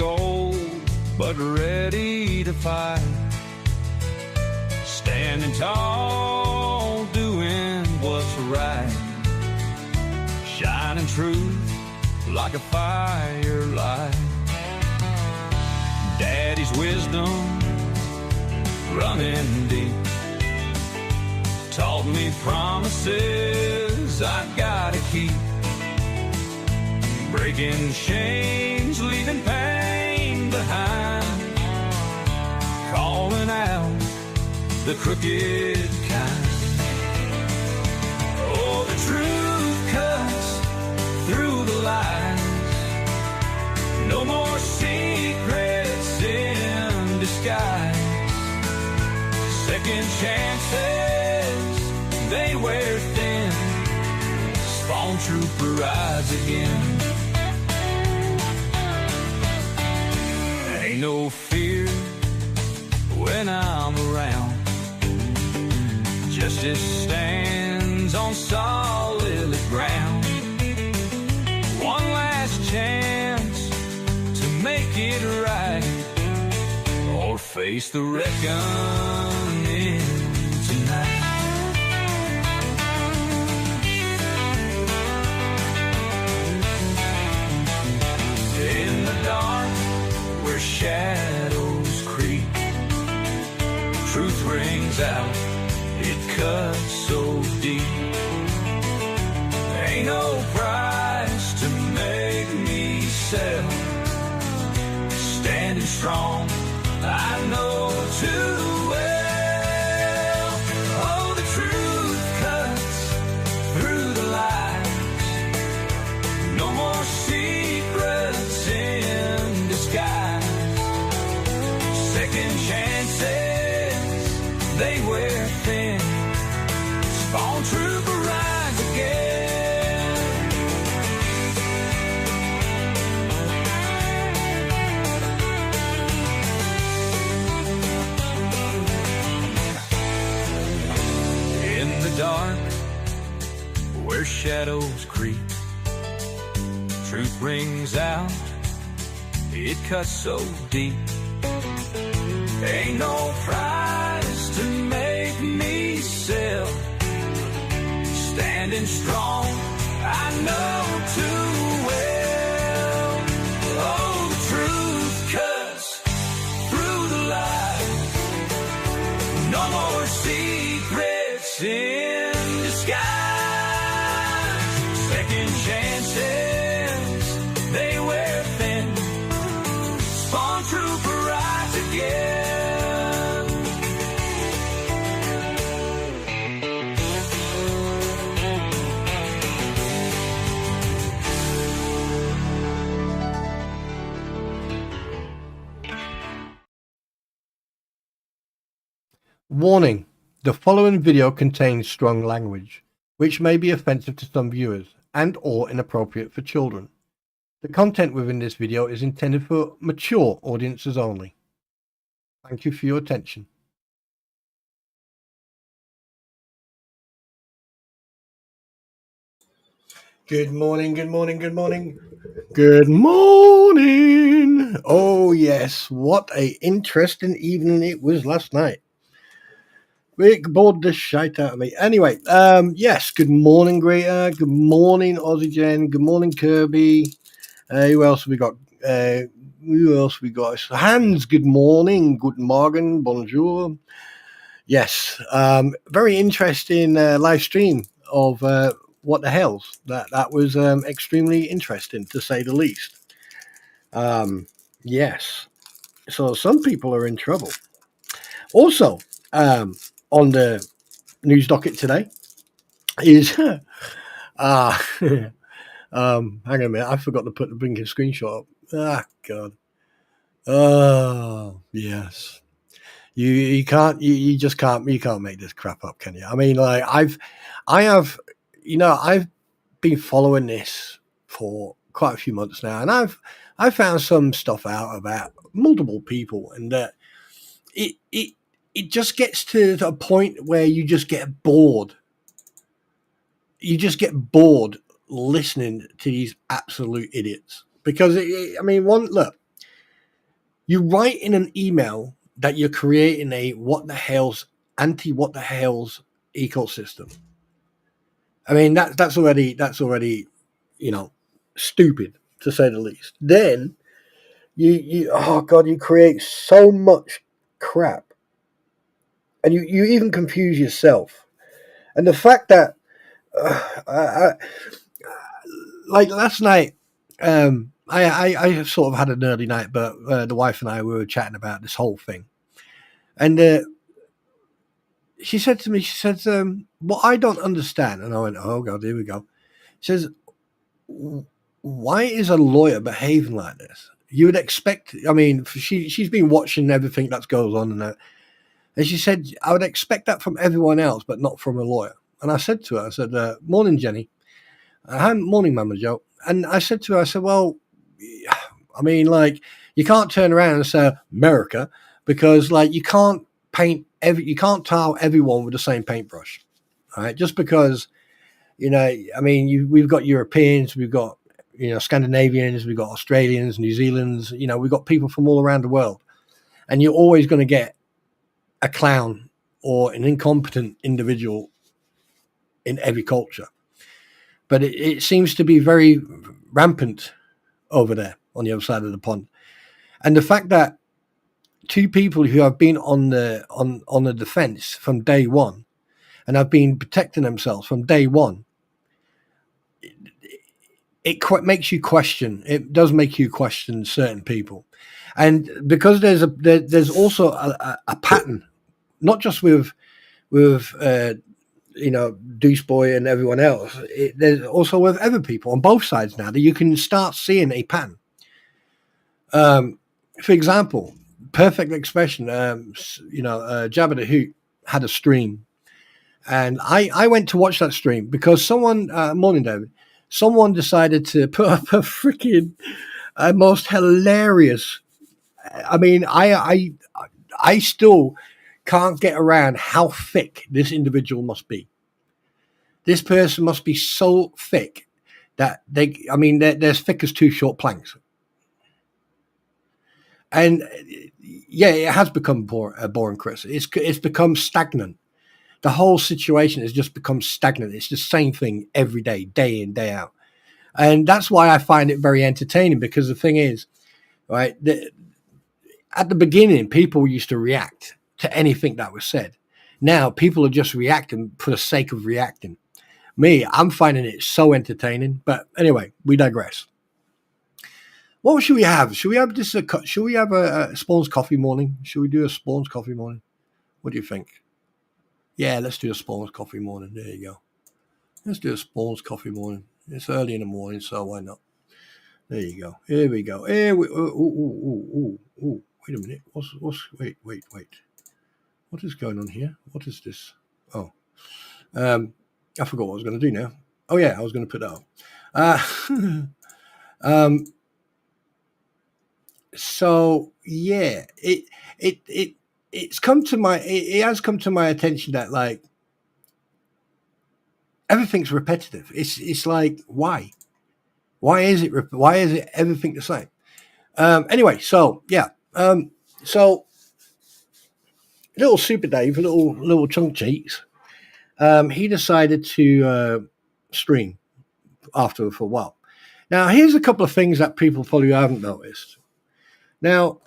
gold, but ready to fight. Standing tall, doing what's right. Shining truth like a firelight. Daddy's wisdom running deep taught me promises I've gotta keep. Breaking chains, leaving pain behind. Calling out the crooked kind. Oh, the truth cuts through the lies. No more secrets in disguise. Second chances, they wear thin. Spawn trooper rides again. Ain't no fear when I'm around. Justice stands on solid ground. One last chance to make it right, or face the reckoning tonight. In the dark where shadows creep, truth rings out, it cuts so deep. Ain't no price to make me sell. Standing strong, I know too well. Oh, the truth cuts through the lies. No more secrets in disguise. Second chances, they wear thin. Spawn trooper rise again. In the dark, where shadows creep, truth rings out, it cuts so deep. Ain't no price to make me sell. Standing strong, I know too well. Oh, the truth cuts through the lies. No more secrets in disguise. Second chances, they wear thin. Spawn trooper rise again. Warning: the following video contains strong language, which may be offensive to some viewers and or inappropriate for children. The content within this video is intended for mature audiences only. Thank you for your attention. Good morning, good morning, good morning. Good morning. Oh yes, what a interesting evening it was last night. Rick bored the shite out of me. Anyway, yes, good morning, Greta. Good morning, Aussie Jen. Good morning, Kirby. Who else we got? Hans, good morning. Guten Morgen. Bonjour. Yes, very interesting live stream of what the hells. That was extremely interesting, to say the least. Yes. So some people are in trouble. Also, on the news docket today is hang on a minute, I forgot to put the blinking screenshot up. Ah, God. Oh, yes. You can't make this crap up, can you? I mean, like I have been following this for quite a few months now, and I've found some stuff out about multiple people, and that it just gets to a point where you just get bored. You just get bored listening to these absolute idiots, because look, You write in an email that you're creating a what the hell's ecosystem. I mean, that's already, stupid to say the least. Then you oh god, you create so much crap, and you even confuse yourself. And the fact that, like last night, I sort of had an early night, but the wife and I we were chatting about this whole thing, and she said to me, she said, "What I don't understand," and I went, "Oh god, here we go." She says, "Why is a lawyer behaving like this? You would expect. I mean, she's been watching everything that goes on and that." And she said, I would expect that from everyone else, but not from a lawyer. And I said to her, I said, morning, Jenny. Morning, Mama Joe. And I said to her, I said, well, I mean, like, you can't turn around and say America because, like, you can't tar everyone with the same paintbrush. All right. Just because, I mean, we've got Europeans, we've got, Scandinavians, we've got Australians, New Zealanders, we've got people from all around the world. And you're always going to get a clown or an incompetent individual in every culture. But it seems to be very rampant over there on the other side of the pond. And the fact that two people who have been on the defense from day one and have been protecting themselves from day one, it makes you question. It does make you question certain people. And because there's also a pattern, not just with Deuce Boy and everyone else. There's also with other people on both sides now that you can start seeing a pattern. For example, perfect expression. Jabba the Hoot had a stream, and I went to watch that stream because someone, morning David, someone decided to put up a freaking most hilarious. I mean, I still can't get around how thick this individual must be. This person must be so thick that they're as thick as two short planks. And yeah, it has become boring, Chris. It's become stagnant. The whole situation has just become stagnant. It's the same thing every day, day in, day out. And that's why I find it very entertaining, because the thing is, right, at the beginning, people used to react to anything that was said. Now, people are just reacting for the sake of reacting. Me, I'm finding it so entertaining. But anyway, we digress. What should we have? Should we have this? Should we have a Spawn's coffee morning? Should we do a Spawn's coffee morning? What do you think? Yeah, let's do a Spawn's coffee morning. There you go. Let's do a Spawn's coffee morning. It's early in the morning, so why not? There you go. Here we go. Here we. Wait a minute. Wait. What is going on here? What is this? Oh, I forgot what I was going to do now. Oh yeah, I was going to put that on. So yeah, it has come to my attention that, like, everything's repetitive. It's like, why is it everything the same? Anyway, so yeah, so little Super Dave, little chunk cheeks, he decided to stream after for a while. Now, here's a couple of things that people probably haven't noticed. Now,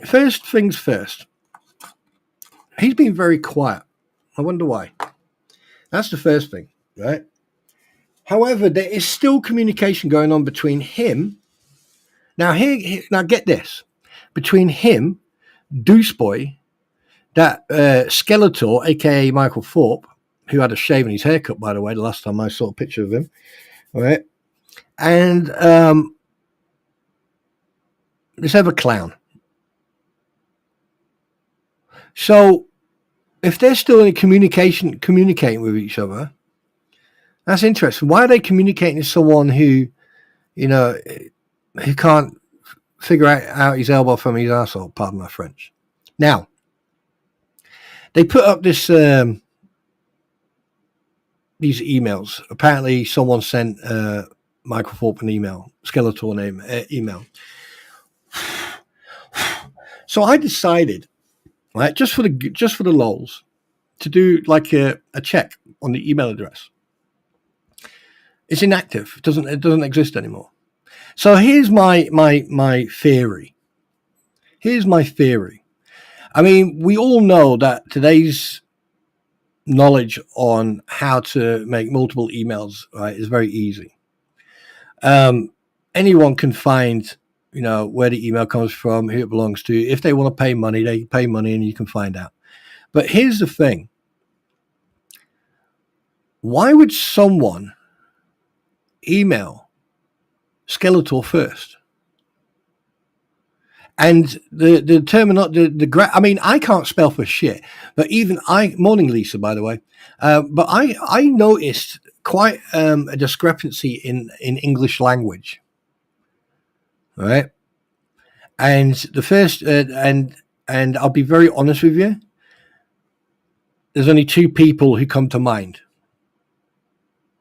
first things first, he's been very quiet. I wonder why. That's the first thing, right? However, there is still communication going on between him. Now, now get this. Between him, Deuce Boy, that Skeletor, a.k.a. Michael Thorpe, who had a shave in his haircut, by the way, the last time I saw a picture of him, all right? And this other clown. So, if they're still in communicating with each other, that's interesting. Why are they communicating to someone who can't figure out his elbow from his arsehole? Pardon my French. Now, they put up this these emails. Apparently, someone sent Michael Thorpe an email, Skeletor email. So I decided, right, just for the lols, to do like a check on the email address. It's inactive. It doesn't exist anymore. So here's my theory. Here's my theory. I mean, we all know that today's knowledge on how to make multiple emails, right, is very easy. Anyone can find, where the email comes from, who it belongs to. If they want to pay money, they pay money, and you can find out. But here's the thing. Why would someone email Skeletor first? And the terminology, I mean, I can't spell for shit, but even morning Lisa, by the way, but I noticed quite a discrepancy in English language, right? And the first, and I'll be very honest with you, there's only two people who come to mind.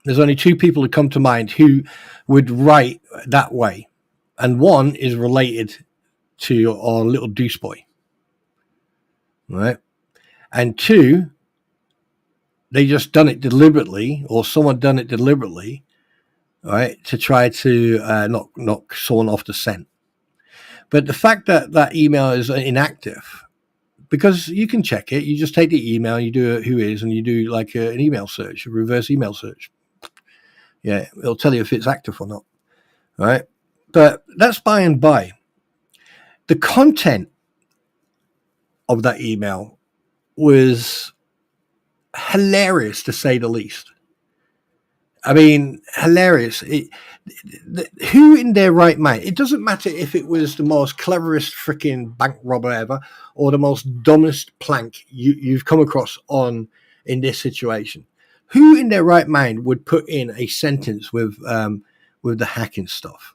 There's only two people who come to mind who would write that way, and one is related to our little deuce boy, right? And two, they just done it deliberately, or someone done it deliberately, right, to try to knock someone off the scent. But the fact that that email is inactive, because you can check it, you just take the email, you do who is, and you do like an email search, a reverse email search. Yeah, it'll tell you if it's active or not, right? But that's by and by. The content of that email was hilarious, to say the least. I mean, hilarious. Who in their right mind? It doesn't matter if it was the most cleverest freaking bank robber ever or the most dumbest plank you've come across in this situation. Who in their right mind would put in a sentence with the hacking stuff?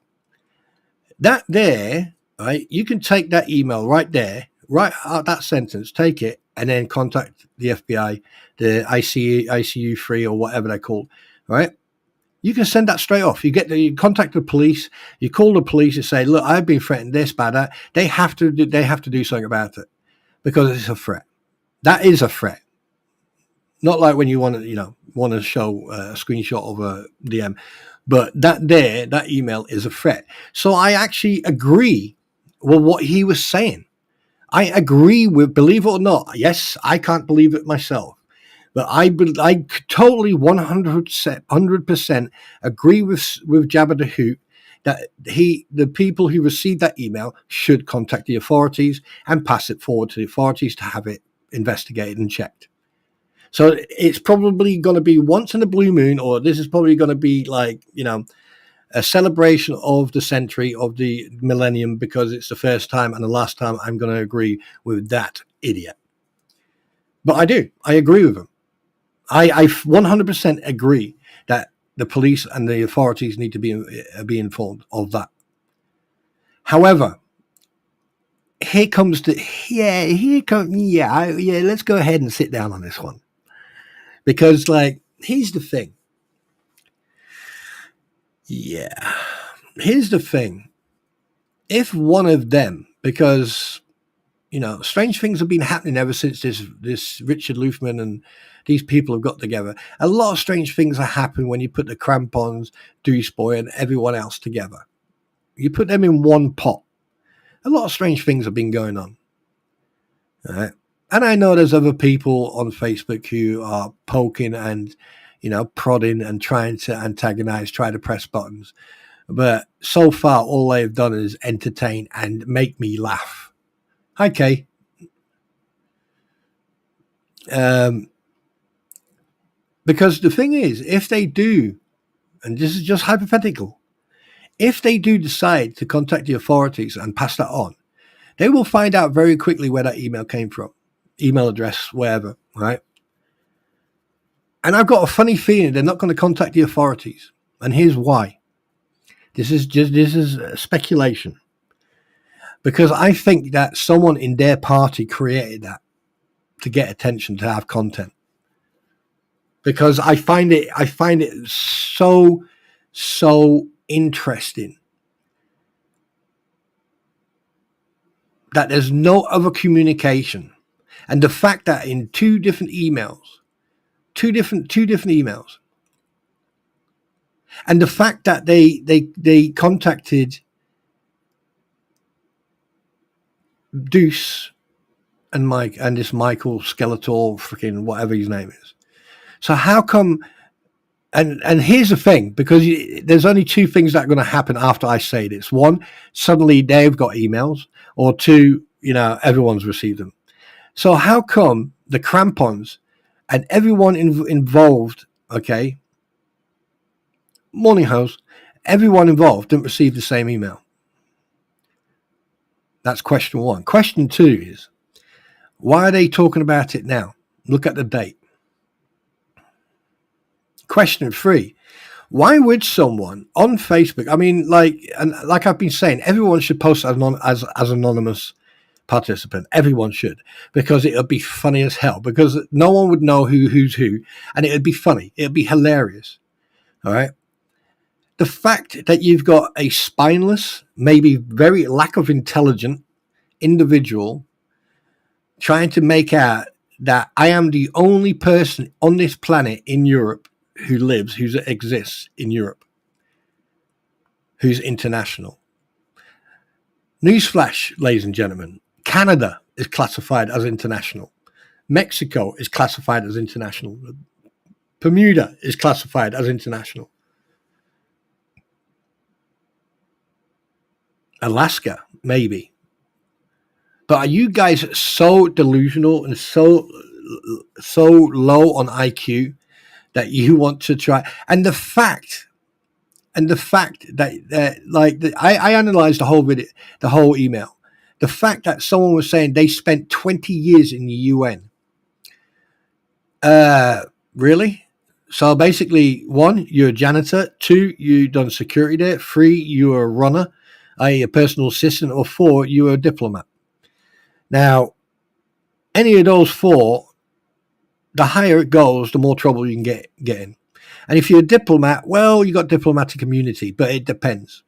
That there, right? You can take that email right there, write out that sentence, take it, and then contact the FBI, the ICU 3 or whatever they're called, right? You can send that straight off. You contact the police. You call the police and say, "Look, I've been threatened this, bad, that." They have to do something about it because it's a threat. That is a threat. Not like when you want to show a screenshot of a DM, but that email is a threat. So I actually agree with what he was saying. I agree with, believe it or not. Yes, I can't believe it myself. But I totally 100% agree with Jabba the Hoot that the people who received that email should contact the authorities and pass it forward to the authorities to have it investigated and checked. So it's probably going to be once in a blue moon, or this is probably going to be like, a celebration of the century, of the millennium, because it's the first time and the last time I'm going to agree with that idiot. But I agree with him. I 100% agree that the police and the authorities need to be informed of that. However, let's go ahead and sit down on this one. Because, here's the thing. Yeah. Here's the thing. If one of them, because, strange things have been happening ever since this Richard Luthman and these people have got together. A lot of strange things have happened when you put the crampons, Deuce Boy, and everyone else together. You put them in one pot. A lot of strange things have been going on. All right? And I know there's other people on Facebook who are poking and, prodding and trying to antagonize, try to press buttons. But so far, all they've done is entertain and make me laugh. Hi, Kay. Because the thing is, if they do, and this is just hypothetical, if they do decide to contact the authorities and pass that on, they will find out very quickly where that email came from, email address, wherever, right? And I've got a funny feeling they're not going to contact the authorities. And here's why. This is speculation. Because I think that someone in their party created that to get attention, to have content. Because I find it so interesting that there's no other communication, and the fact that in two different emails, and the fact that they contacted Deuce and Mike and this Michael Skeletor, freaking whatever his name is. So how come? And here's the thing, because there's only two things that are going to happen after I say this. One, suddenly they've got emails, or two, everyone's received them. So how come the crampons and everyone involved, okay, morning host, everyone involved didn't receive the same email? That's question one. Question two is, why are they talking about it now? Look at the date. Question three, why would someone on Facebook, like I've been saying, everyone should post as anonymous participant. Everyone should, because it would be funny as hell, because no one would know who's who, and it would be funny. It would be hilarious. All right. The fact that you've got a spineless, maybe very lack of intelligent individual trying to make out that I am the only person on this planet in Europe who exists in Europe, who's international. Newsflash, ladies and gentlemen, Canada is classified as international. Mexico is classified as international. Bermuda is classified as international. Alaska, maybe. But are you guys so delusional and so low on IQ that you want to try? And the fact that I analyzed the whole video, the whole email. The fact that someone was saying they spent 20 years in the UN. Really? So basically, one, you're a janitor. Two, you done security there. Three, you're a runner, a personal assistant. Or four, you're a diplomat. Now, any of those four, the higher it goes, the more trouble you can get in. And if you're a diplomat, well, you got diplomatic immunity, but it depends,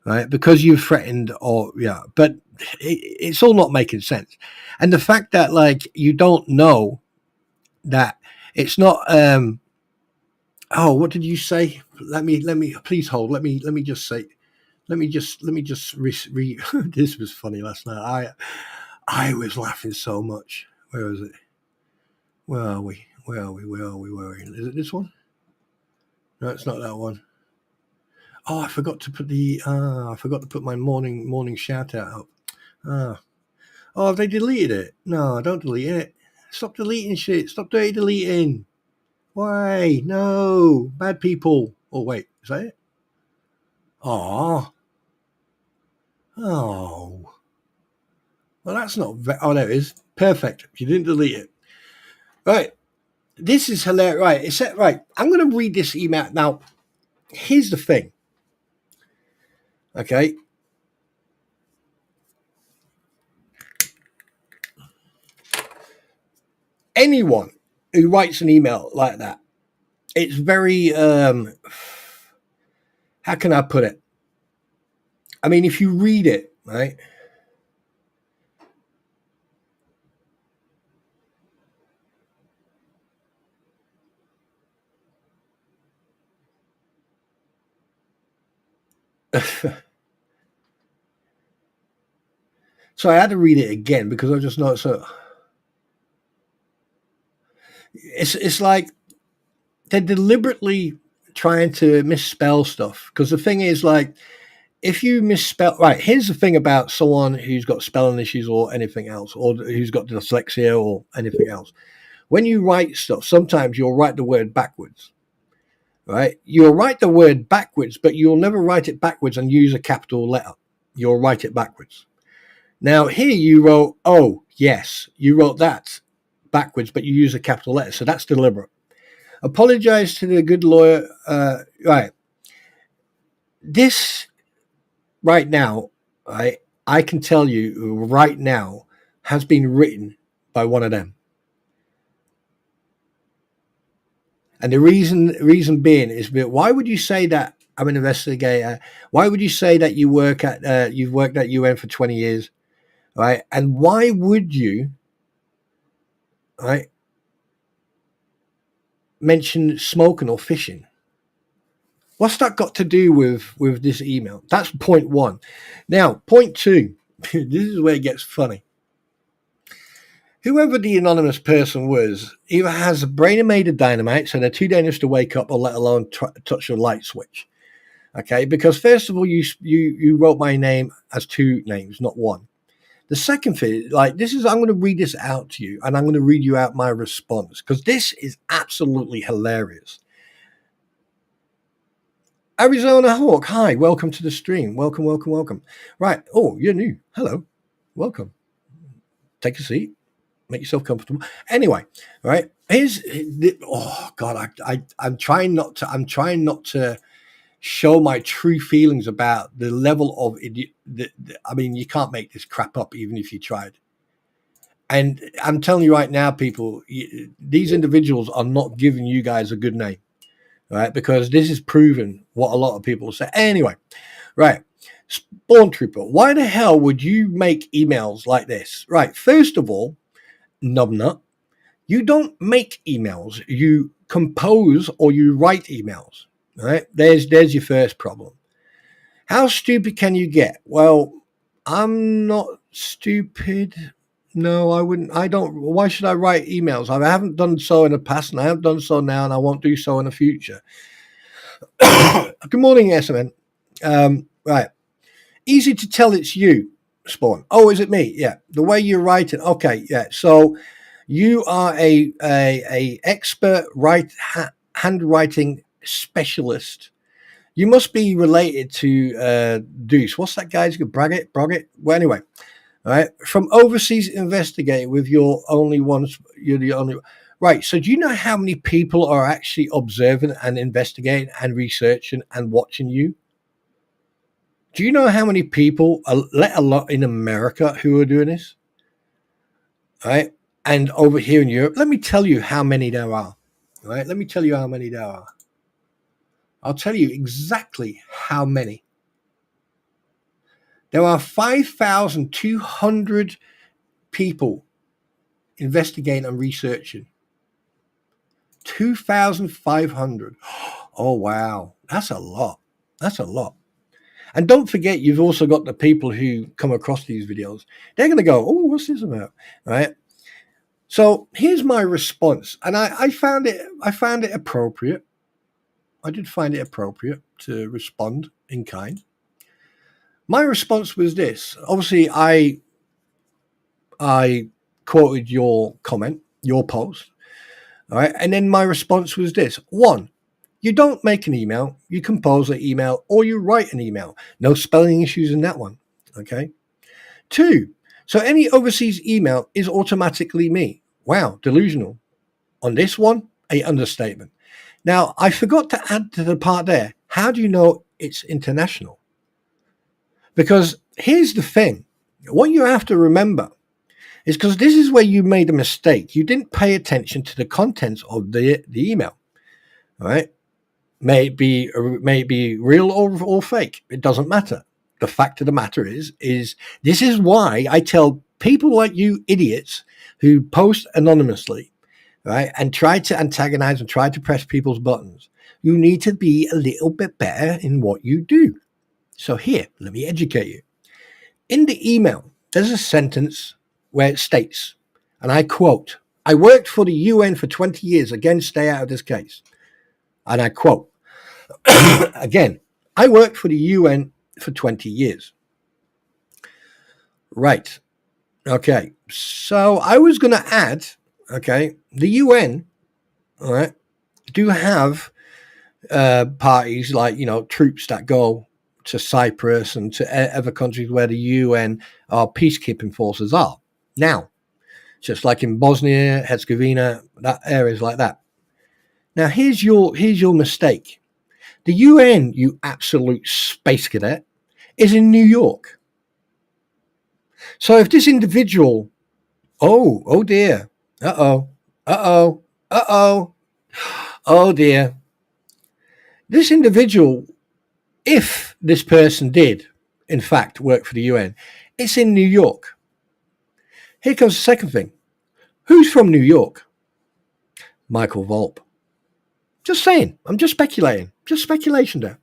right? Because you've threatened, but it's all not making sense. And the fact that you don't know that it's not. What did you say? Let me please hold. Let me just say. Let me just this was funny last night. I was laughing so much. Where is it? Where are we? Is it this one? No, it's not that one. Oh, I forgot to put my morning shout out up. Oh, have they deleted it? No, don't delete it. Stop deleting shit. Stop deleting. Why? No, bad people. Oh wait, is that it? Oh. Well, that's not. Oh, there it is. Perfect. You didn't delete it. Right. This is hilarious. Right. It's right. I'm going to read this email now. Here's the thing. Okay. Anyone who writes an email like that, it's very, how can I put it? I mean, if you read it, right? So I had to read it again because I just noticed so. It's like they're deliberately trying to misspell stuff, because the thing is, if you misspell, right, here's the thing about someone who's got spelling issues or anything else, or who's got dyslexia or anything else. When you write stuff, sometimes you'll write the word backwards, right? You'll write the word backwards, but you'll never write it backwards and use a capital letter. You'll write it backwards. Now, here you wrote, oh, yes, you wrote that backwards, but you use a capital letter. So that's deliberate. Apologize to the good lawyer. Right. This right now, I can tell you right now, has been written by one of them. And the reason being is, why would you say that I'm an investigator? Why would you say that you've worked at UN for 20 years? right? And why would you, right, mention smoking or fishing? What's that got to do with this email? That's point one. Now, point two, this is where it gets funny. Whoever the anonymous person was either has a brain made of dynamite, so they're too dangerous to wake up or let alone touch a light switch. Okay, because first of all, you wrote my name as two names, not one. The second thing, like this is, I'm going to read this out to you, and I'm going to read you out my response because this is absolutely hilarious. Arizona Hawk, hi, welcome to the stream. Welcome, welcome, welcome. Right. Oh, you're new. Hello. Welcome. Take a seat. Make yourself comfortable. Anyway, right. Here's oh God, I'm trying not to show my true feelings about the level of I mean, you can't make this crap up even if you tried. And I'm telling you right now, people, these individuals are not giving you guys a good name. Right, because this is proven what a lot of people say. Anyway, right, Spawn Trooper, why the hell would you make emails like this? Right, first of all, Nubnut, you don't make emails, you compose or you write emails. Right, there's your first problem. How stupid can you get? Well, I'm not stupid. No, I wouldn't. I don't. Why should I write emails? I haven't done so in the past, and I haven't done so now, and I won't do so in the future. Good morning, SMN. Right. Easy to tell it's you, Spawn. Oh, is it me? Yeah. The way you write it. Okay. Yeah. So you are a expert handwriting specialist. You must be related to Deuce. What's that guy's good? Braggett? Well, anyway. All right. From overseas investigating with your only ones. You're the only. Right. So do you know how many people are actually observing and investigating and researching and watching you? Do you know how many people, let alone in America, who are doing this? Right. And over here in Europe, let me tell you how many there are. Right. Let me tell you how many there are. I'll tell you exactly how many. There are 5,200 people investigating and researching. 2,500. Oh, wow. That's a lot. That's a lot. And don't forget, you've also got the people who come across these videos. They're going to go, oh, what's this about? Right? So here's my response. And I found it appropriate. I did find it appropriate to respond in kind. My response was this. Obviously, I quoted your comment, your post. All right. And then my response was this. One, you don't make an email, you compose an email, or you write an email. No spelling issues in that one. Okay. Two, so any overseas email is automatically me. Wow, delusional. On this one, a understatement. Now, I forgot to add to the part there. How do you know it's international? Because here's the thing. What you have to remember is because this is where you made a mistake. You didn't pay attention to the contents of the email. All right. May it be real or fake. It doesn't matter. The fact of the matter is this is why I tell people like you idiots who post anonymously, right, and try to antagonize and try to press people's buttons. You need to be a little bit better in what you do. So here, let me educate you. In the email, there's a sentence where it states, and I quote, I worked for the UN for 20 years. Again, stay out of this case. And I quote, again, I worked for the UN for 20 years. Right. Okay. So I was going to add, okay, the UN, all right, do have parties like, troops that go to Cyprus and to other countries where the UN or peacekeeping forces are. Now, just like in Bosnia, Herzegovina, that areas like that. Now, here's your mistake. The UN, you absolute space cadet, is in New York. So if this individual, oh dear, oh dear, this individual, if this person did, in fact, work for the UN, it's in New York. Here comes the second thing. Who's from New York? Michael Volpe. Just saying. I'm just speculating. Just speculation there.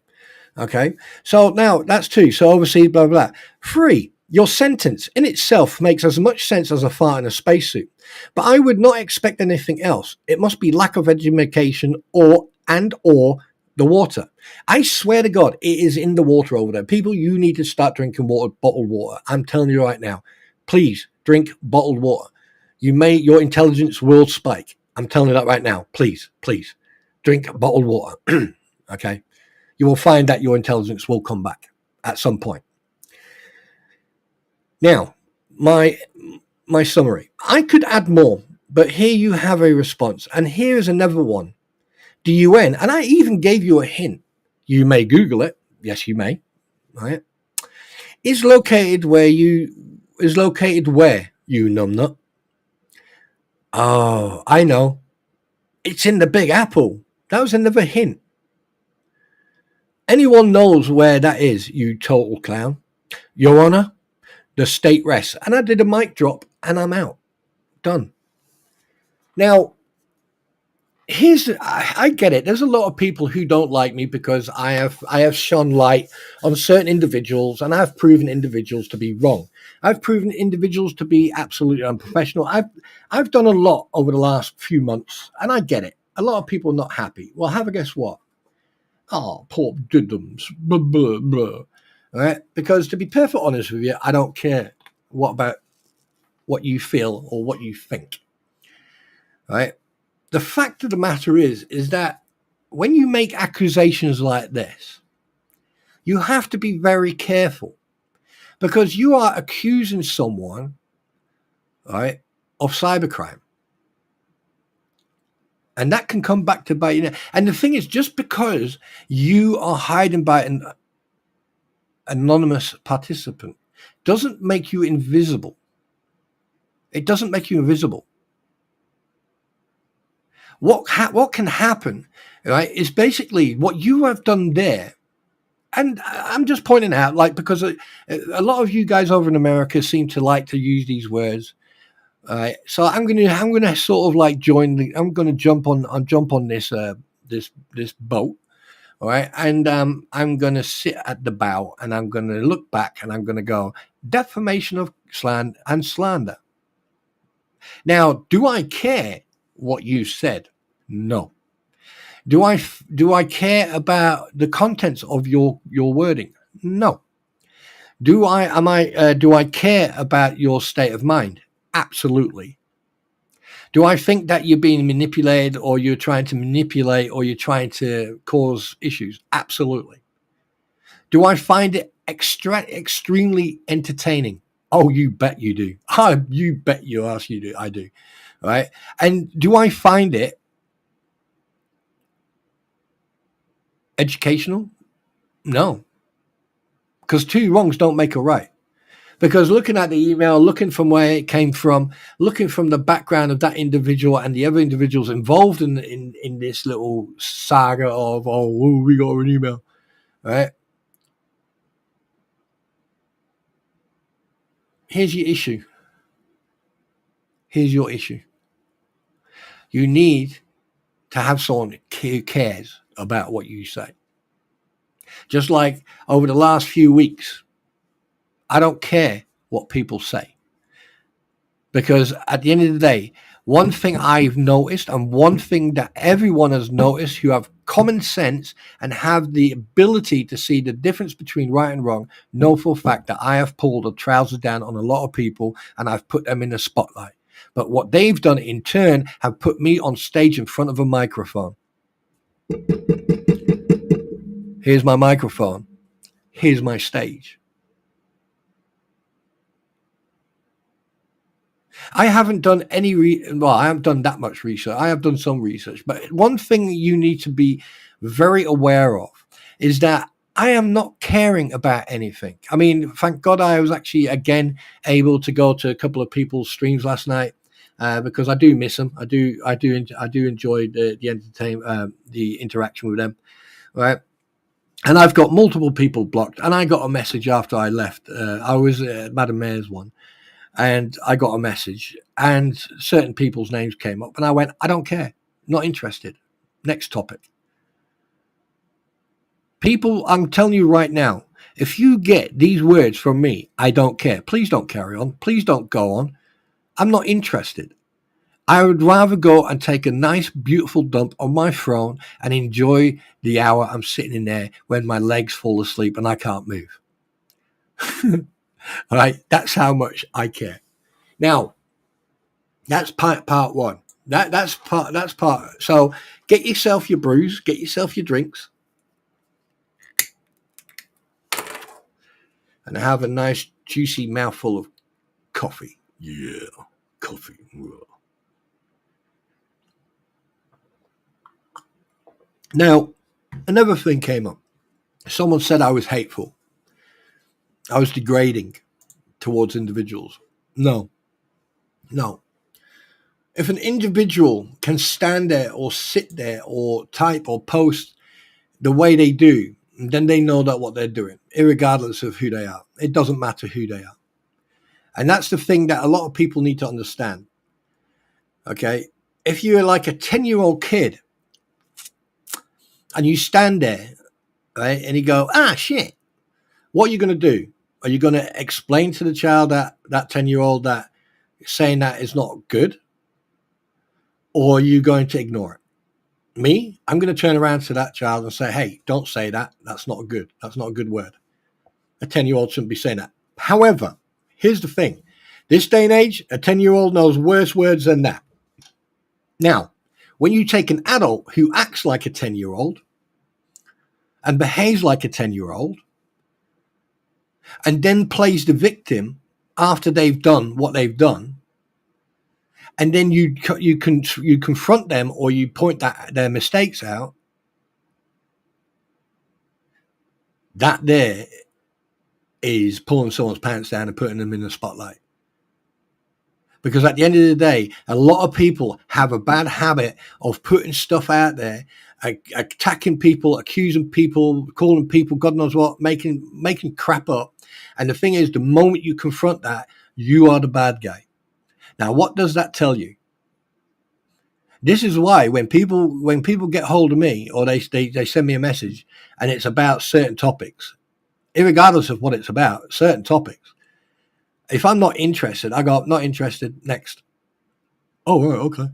Okay. So now that's 2. So obviously, blah, blah, blah. 3. Your sentence in itself makes as much sense as a fart in a spacesuit. But I would not expect anything else. It must be lack of education or the water. I swear to God, it is in the water over there. People, you need to start drinking water, bottled water. I'm telling you right now. Please drink bottled water. Your intelligence will spike. I'm telling you that right now. Please drink bottled water. Okay. You will find that your intelligence will come back at some point. Now, my summary. I could add more, but here you have a response. And here's another one. The UN, and I even gave you a hint. You may Google it. Yes, you may. Right? Is located where, you numbnut? Oh, I know. It's in the Big Apple. That was another hint. Anyone knows where that is, you total clown. Your Honor, the state rests. And I did a mic drop and I'm out. Done. Now, I get it. There's a lot of people who don't like me because I have shone light on certain individuals and I've proven individuals to be wrong. I've proven individuals to be absolutely unprofessional. I've done a lot over the last few months and I get it. A lot of people are not happy. Well, have a guess what? Oh, poor diddums. Blah, blah, blah. All right? Because to be perfectly honest with you, I don't care about what you feel or what you think. All right? The fact of the matter is that when you make accusations like this, you have to be very careful because you are accusing someone, right, of cybercrime. And that can come back to bite you. And the thing is, just because you are hiding by an anonymous participant doesn't make you invisible. It doesn't make you invisible. What can happen, right, is basically what you have done there. And I'm just pointing out, like, because a lot of you guys over in America seem to like to use these words. Right. So I'm gonna sort of like I'm gonna jump on this this boat. All right. And I'm gonna sit at the bow and I'm gonna look back and I'm gonna go defamation of slander. Now, do I care what you said? No. Do I care about the contents of your wording? No. Do I care about your state of mind? Absolutely. Do I think that you're being manipulated or you're trying to manipulate or you're trying to cause issues? Absolutely. Do I find it extremely entertaining? Oh, you bet you do. You bet your ass you do. I do. Right. And do I find it educational? No. Because 2 wrongs don't make a right. Because looking at the email, looking from where it came from, looking from the background of that individual and the other individuals involved in this little saga of, we got an email, right? Here's your issue. Here's your issue. You need to have someone who cares about what you say. Just like over the last few weeks, I don't care what people say. Because at the end of the day, one thing I've noticed and one thing that everyone has noticed who have common sense and have the ability to see the difference between right and wrong know for a fact that I have pulled the trousers down on a lot of people and I've put them in the spotlight. But what they've done in turn have put me on stage in front of a microphone. Here's my microphone. Here's my stage. I haven't done I haven't done that much research. I have done some research, but one thing you need to be very aware of is that I am not caring about anything. I mean, thank God I was actually again able to go to a couple of people's streams last night because I do miss them. I do enjoy the entertainment, the interaction with them, right? And I've got multiple people blocked, and I got a message after I left. I was at Madam Mayor's one. and I got a message, and certain people's names came up, and I went, I don't care, not interested. Next topic. People, I'm telling you right now, if you get these words from me, I don't care. Please don't carry on. Please don't go on. I'm not interested. I would rather go and take a nice, beautiful dump on my throne and enjoy the hour I'm sitting in there when my legs fall asleep and I can't move. All right, that's how much I care. Now, that's part one. That's part. So get yourself your brews, get yourself your drinks, and have a nice juicy mouthful of coffee. Yeah, coffee. Now, another thing came up. Someone said I was hateful. I was degrading towards individuals. No. If an individual can stand there or sit there or type or post the way they do, then they know that what they're doing, irregardless of who they are. It doesn't matter who they are. And that's the thing that a lot of people need to understand. Okay? If you're like a 10-year-old kid and you stand there, right, and you go, shit, what are you going to do? Are you going to explain to the child that 10-year-old that saying that is not good? Or are you going to ignore it? Me, I'm going to turn around to that child and say, hey, don't say that. That's not good. That's not a good word. A 10-year-old shouldn't be saying that. However, here's the thing. This day and age, a 10-year-old knows worse words than that. Now, when you take an adult who acts like a 10-year-old and behaves like a 10-year-old and then plays the victim after they've done what they've done, and then you confront them or you point their mistakes out, that there is pulling someone's pants down and putting them in the spotlight. Because at the end of the day, a lot of people have a bad habit of putting stuff out there, attacking people, accusing people, calling people God knows what, making crap up. And the thing is, the moment you confront that, you are the bad guy. Now, what does that tell you? This is why when people get hold of me or they send me a message and it's about certain topics, irregardless of what it's about, certain topics, if I'm not interested, I go, not interested, next. Oh, right, okay.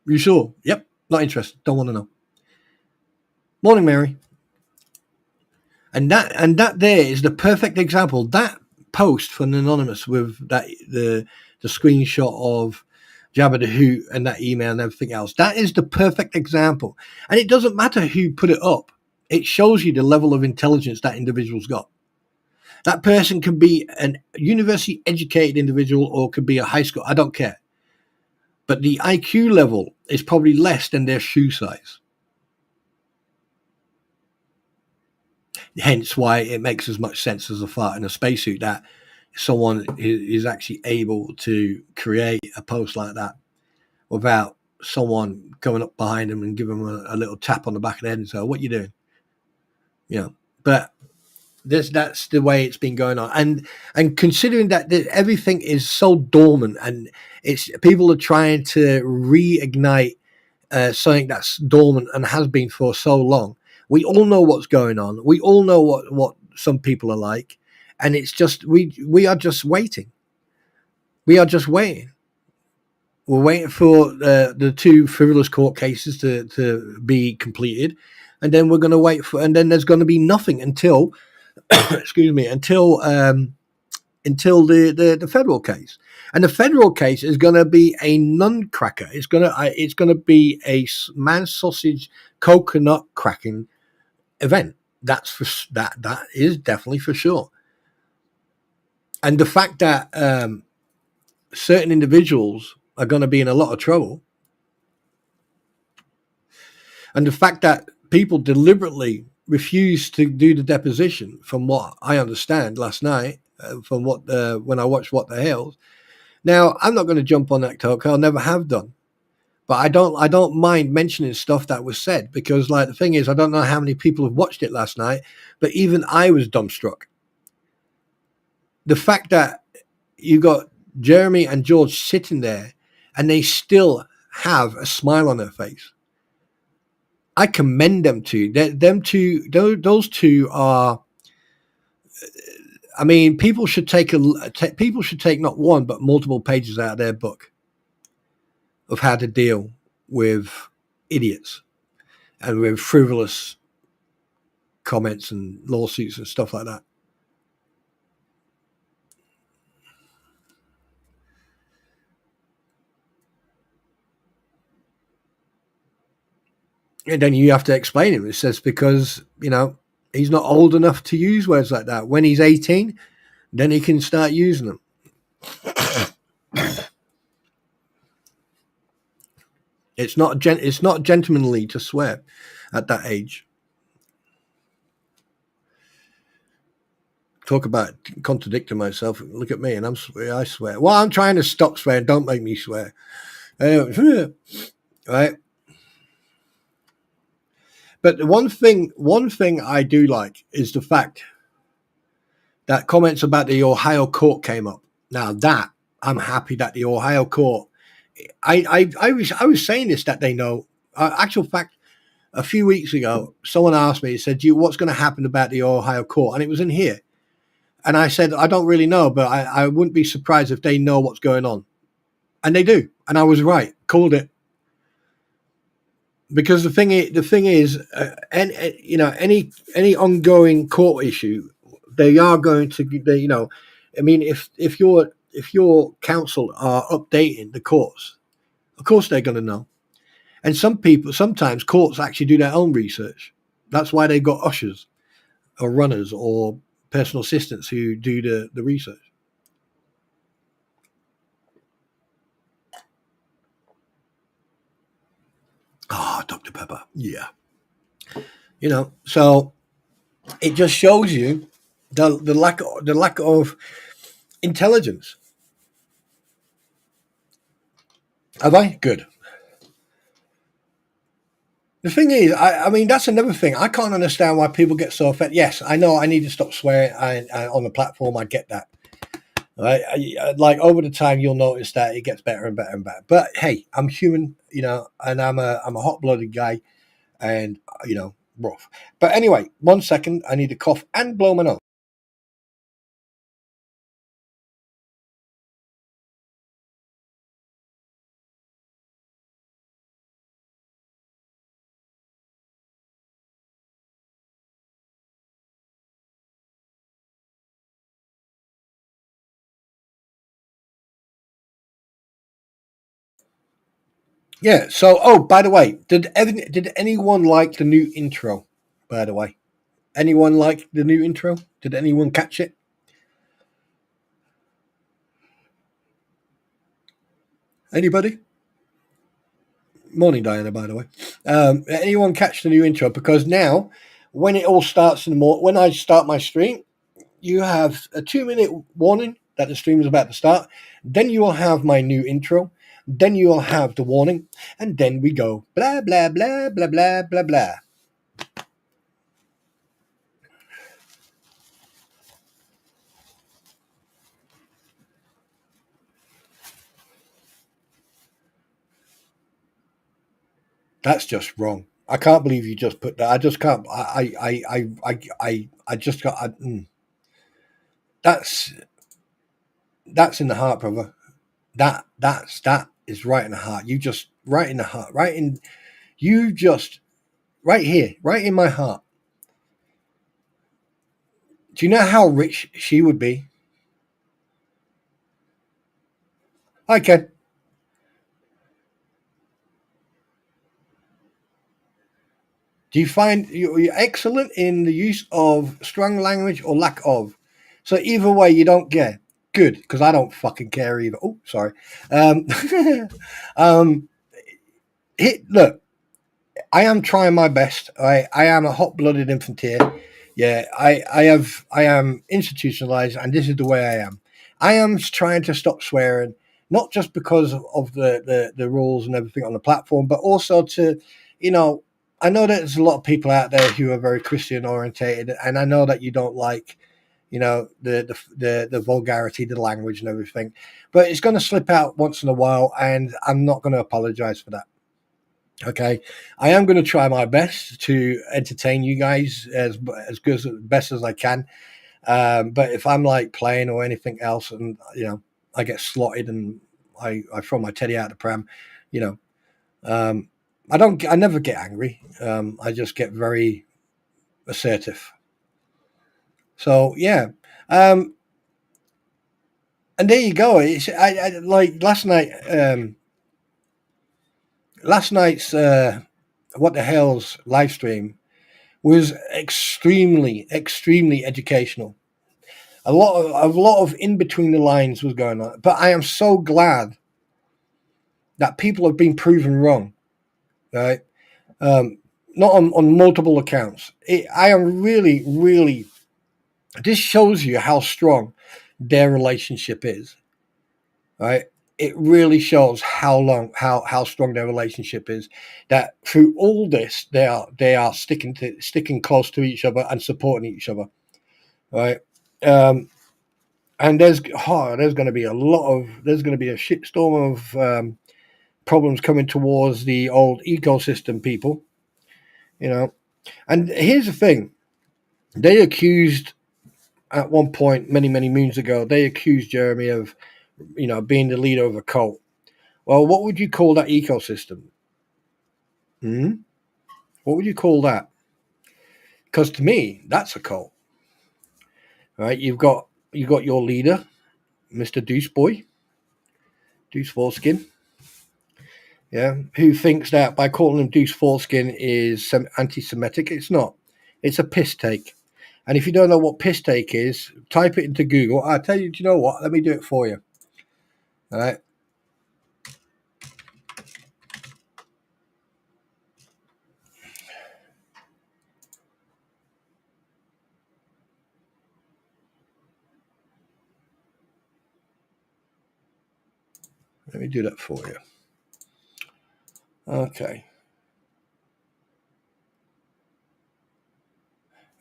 You sure? Yep, not interested, don't want to know. Morning, Mary. And that there is the perfect example. That post from Anonymous with that the screenshot of Jabba the Hoot and that email and everything else. That is the perfect example. And it doesn't matter who put it up. It shows you the level of intelligence that individual's got. That person can be a university educated individual or could be a high school. I don't care. But the IQ level is probably less than their shoe size. Hence why it makes as much sense as a fart in a spacesuit that someone is actually able to create a post like that without someone coming up behind them and giving them a little tap on the back of the head and say, what are you doing? But that's the way it's been going on. And considering that everything is so dormant and it's people are trying to reignite something that's dormant and has been for so long. We all know what's going on. We all know what some people are like. And it's just, we are just waiting. We are just waiting. We're waiting for the 2 frivolous court cases to be completed. And then we're going to wait and then there's going to be nothing until, until the federal case. And the federal case is going to be a nutcracker. It's going to be a man sausage coconut cracking event. That is definitely for sure. And the fact that certain individuals are going to be in a lot of trouble, and the fact that people deliberately refuse to do the deposition, from what I understand last night, from what when I watched What the Hell. Now, I'm not going to jump on that talk. I'll never have done. But I don't mind mentioning stuff that was said because, like, the thing is, I don't know how many people have watched it last night, but even I was dumbstruck. The fact that you got Jeremy and George sitting there, and they still have a smile on their face. I commend them to them two. Those two are. I mean, people should take not one but multiple pages out of their book of how to deal with idiots and with frivolous comments and lawsuits and stuff like that. And then you have to explain it. It says because, he's not old enough to use words like that. When he's 18, then he can start using them. It's not gentlemanly to swear at that age. Talk about contradicting myself. Look at me, and I swear. Well, I'm trying to stop swearing. Don't make me swear. Right? But the one thing I do like is the fact that comments about the Ohio court came up. Now that I'm happy that the Ohio court. I was saying this, that they know. Actual fact, a few weeks ago, someone asked me, said, what's going to happen about the Ohio court? And it was in here. And I said, I don't really know, but I wouldn't be surprised if they know what's going on. And they do. And I was right. Called it. Because the thing is, any ongoing court issue, they are going to, I mean, if your counsel are updating the courts, of course they're going to know. And sometimes courts actually do their own research. That's why they've got ushers or runners or personal assistants who do the research. Dr. Pepper. Yeah. So it just shows you the lack of intelligence. Have I? Good. The thing is, I mean, that's another thing. I can't understand why people get so offended. Yes, I know I need to stop swearing on the platform. I get that. Right? Like over the time, you'll notice that it gets better and better and better. But hey, I'm human, and I'm a hot-blooded guy, and rough. But anyway, 1 second. I need to cough and blow my nose. Yeah. So, by the way, did anyone like the new intro? By the way, anyone like the new intro? Did anyone catch it? Anybody? Morning, Diana. By the way, anyone catch the new intro? Because now, when it all starts in the morning, when I start my stream, you have a 2-minute warning that the stream is about to start. Then you will have my new intro. Then you will have the warning, and then we go blah blah blah blah blah blah blah. That's just wrong. I can't believe you just put that. I just can't. I just got. That's in the heart, brother. That is right in the heart. You just right in the heart, right in. You just right here, right in my heart. Do you know how rich she would be? I can. Do you find you're excellent in the use of strong language or lack of? So either way, you don't care. Good, because I don't fucking care either. Oh, sorry. Um, look, I am trying my best. I am a hot-blooded infanteer. Yeah, I am institutionalized, and this is the way I am. I am trying to stop swearing, not just because of the rules and everything on the platform, but also to, I know that there's a lot of people out there who are very Christian orientated, and I know that you don't like, you know, the vulgarity, the language, and everything. But it's going to slip out once in a while, and I'm not going to apologize for that. Okay, I am going to try my best to entertain you guys as good as best as I can. But if I'm like playing or anything else, and you know, I get slotted and I throw my teddy out of the pram, you know, I never get angry. I just get very assertive. So yeah, um, and there you go. I like last night. Last night's what the hell's live stream was extremely educational. A lot of in between the lines was going on, but I am so glad that people have been proven wrong. Right, not on multiple accounts. I am really. This shows you how strong their relationship is. Right, it really shows how strong their relationship is. That through all this, they are sticking close to each other and supporting each other. Right. Um, and there's going to be there's going to be a shitstorm of problems coming towards the old ecosystem people, you know. And here's the thing: they accused at one point, many moons ago, they accused Jeremy of, you know, being the leader of a cult. Well, what would you call that ecosystem? Hmm? What would you call that? Because to me, that's a cult, right? You've got your leader, Mister Deuce Boy, Deuce Foreskin, yeah, who thinks that by calling him Deuce Foreskin is anti-Semitic. It's not. It's a piss take. And if you don't know what piss take is, type it into Google. I'll tell you, do you know what? Let me do it for you. All right. Let me do that for you. Okay.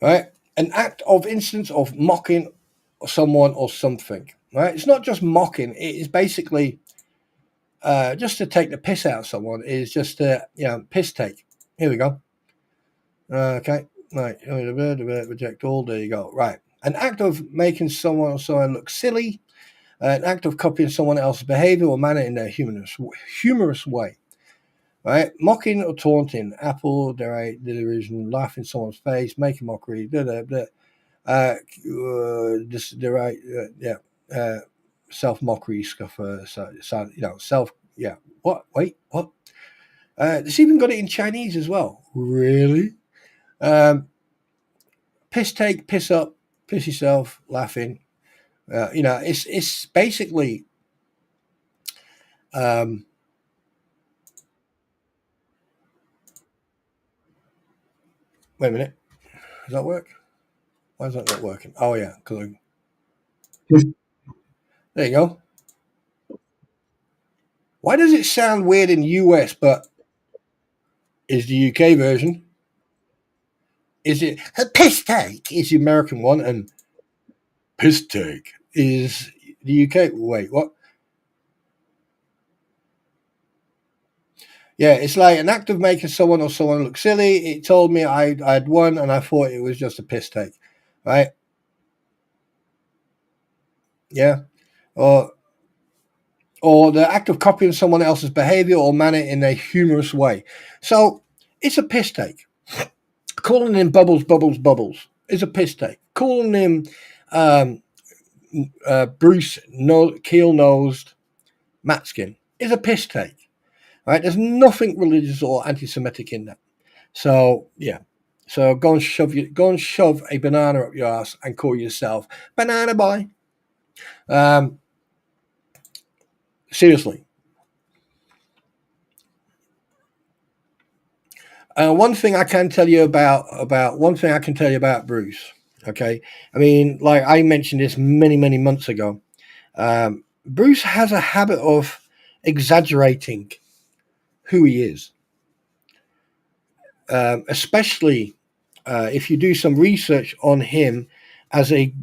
Right. An act of instance of mocking someone or something. Right. It's not just mocking. It is basically just to take the piss out of someone. Is just to, you know, piss take. Here we go. Okay. Right. Reject all. There you go. Right. An act of making someone or someone look silly. An act of copying someone else's behavior or manner in their humorous way. Right? Mocking or taunting, apple, derision, laugh in someone's face, making mockery, blah, blah, blah. Yeah, self mockery, scuffer, you know, yeah. What? Wait, what? It's even got it in Chinese as well. Really? Piss take, piss up, piss yourself, laughing. You know, it's basically. Um, Wait a minute. Does that work? Why is that not working? Oh yeah, because there you go. Why does it sound weird in US, but is the UK version? Is it a piss take? Is the American one, and piss take is the UK? Wait, what? Yeah, it's like an act of making someone or someone look silly. It told me I'd won, and I thought it was just a piss take, right? Yeah, or or the act of copying someone else's behavior or manner in a humorous way. So it's a piss take. Calling him bubbles is a piss take. Calling him um, Bruce keel nosed Matskin is a piss take. Right? There's nothing religious or anti-Semitic in that. So yeah. So go and shove a banana up your ass and call yourself Banana Boy. Um, Seriously. One thing I can tell you about Bruce. Okay, I mean, like I mentioned this many months ago. Bruce has a habit of exaggerating who he is, especially if you do some research on him as a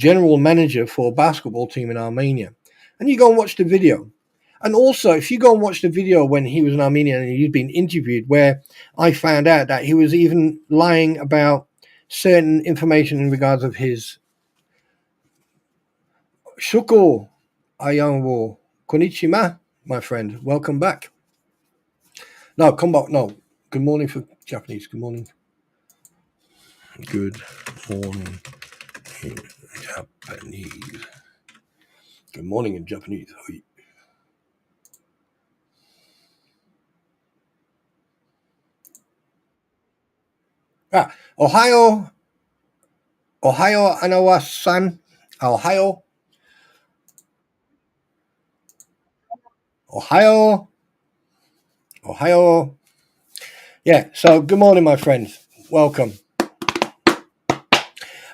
general manager for a basketball team in Armenia. And you go and watch the video. And also, if you go and watch the video when he was in Armenia and he'd been interviewed, where I found out that he was even lying about certain information in regards of his Shuko Ayanwo Konnichiwa, my friend. Welcome back. No, come back. No. Good morning for Japanese. Good morning. Good morning in Japanese. Good morning in Japanese. Ohio. Ohio Anawa-san. Ohio. Ohio. Ohio. Yeah, so good morning, my friends. Welcome.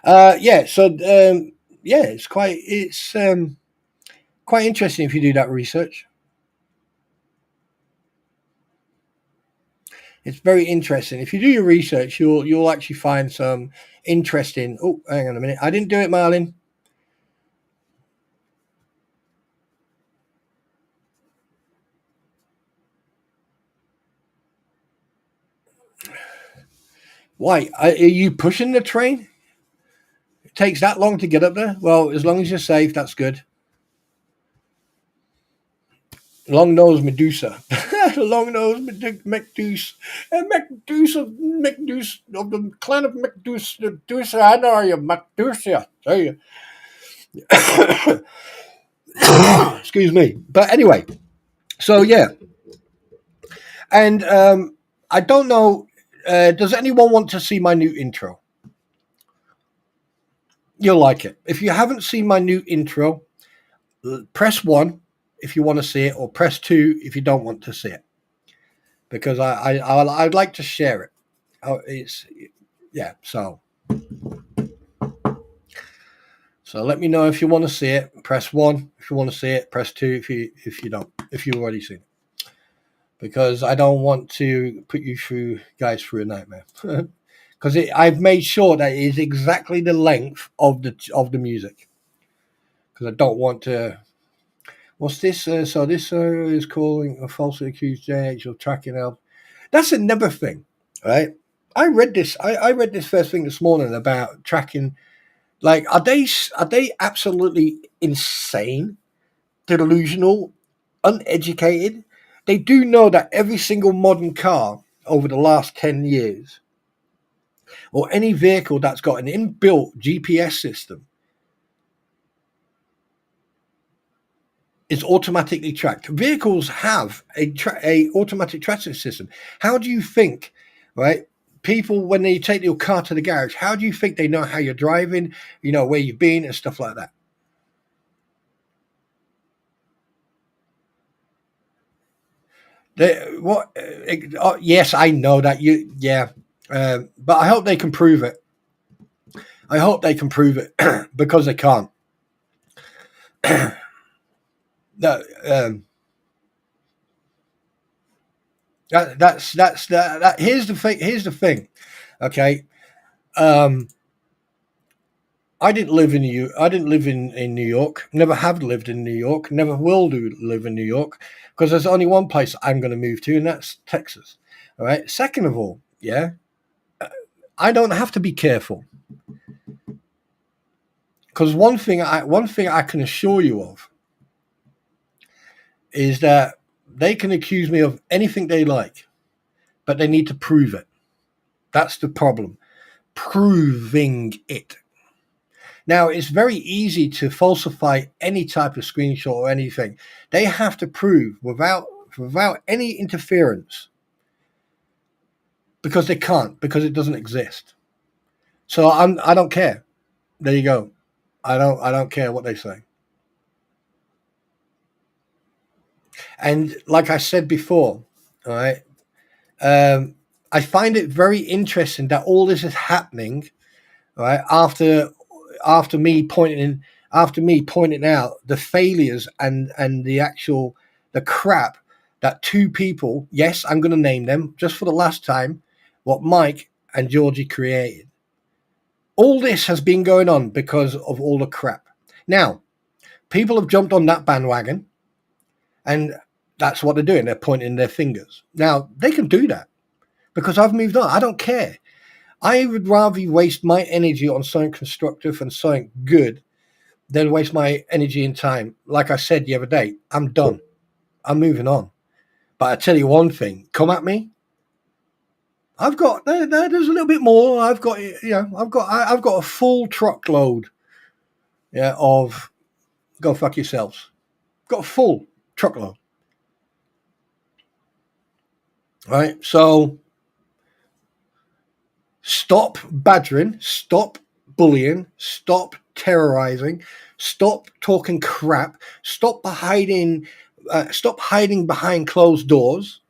It's quite interesting if you do that research. It's very interesting. If you do your research, you'll actually find some interesting. Oh, hang on a minute. I didn't do it, Marlin. Why? Are you pushing the train? It takes that long to get up there? Well, as long as you're safe, that's good. Long nose Medusa. Long nose Medusa. Medusa of the clan of Medusa. I know you, Medusa. Tell you. Excuse me. But anyway, so yeah. And I don't know. Does anyone want to see my new intro? You'll like it. If you haven't seen my new intro, press 1 if you want to see it, or press 2 if you don't want to see it. Because I'd like to share it. So let me know if you want to see it. Press 1 if you want to see it. Press 2 if you don't, if you've already seen it. Because I don't want to put you guys through a nightmare. Because I've made sure that it is exactly the length of the music. Because I don't want to. What's this? So this is calling a falsely accused JH of tracking out. That's another thing, right? I read this. I read this first thing this morning about tracking. Like, are they absolutely insane, delusional, uneducated? They do know that every single modern car over the last 10 years, or any vehicle that's got an inbuilt GPS system, is automatically tracked. Vehicles have a automatic tracking system. How do you think, right? People, when they take your car to the garage, how do you think they know how you're driving, where you've been and stuff like that? Yes, I know that but I hope they can prove it. I hope they can prove it because they can't. No, here's the thing. Okay. I didn't live in New York. Never have lived in New York. Never will live in New York, because there's only one place I'm going to move to, and that's Texas. All right. Second of all, I don't have to be careful, because one thing I can assure you of is that they can accuse me of anything they like, but they need to prove it. That's the problem. Proving it. Now, it's very easy to falsify any type of screenshot or anything. They have to prove without any interference, because they can't, because it doesn't exist. So I don't care. There you go. I don't care what they say. And like I said before, all right, I find it very interesting that all this is happening, right, after me pointing out the failures and the crap that two people, yes, I'm going to name them just for the last time, what Mike and Georgie created. all this has been going on because of all the crap. Now, people have jumped on that bandwagon, and that's what they're doing. They're pointing their fingers. Now, they can do that because I've moved on. I don't care. I would rather waste my energy on something constructive and something good than waste my energy and time. Like I said the other day, I'm done. I'm moving on. But I tell you one thing, come at me. I've got there's a little bit more. I've got I've got a full truckload of go fuck yourselves. Got a full truckload. Right? So stop badgering, stop bullying, stop terrorizing, stop talking crap, stop hiding behind closed doors.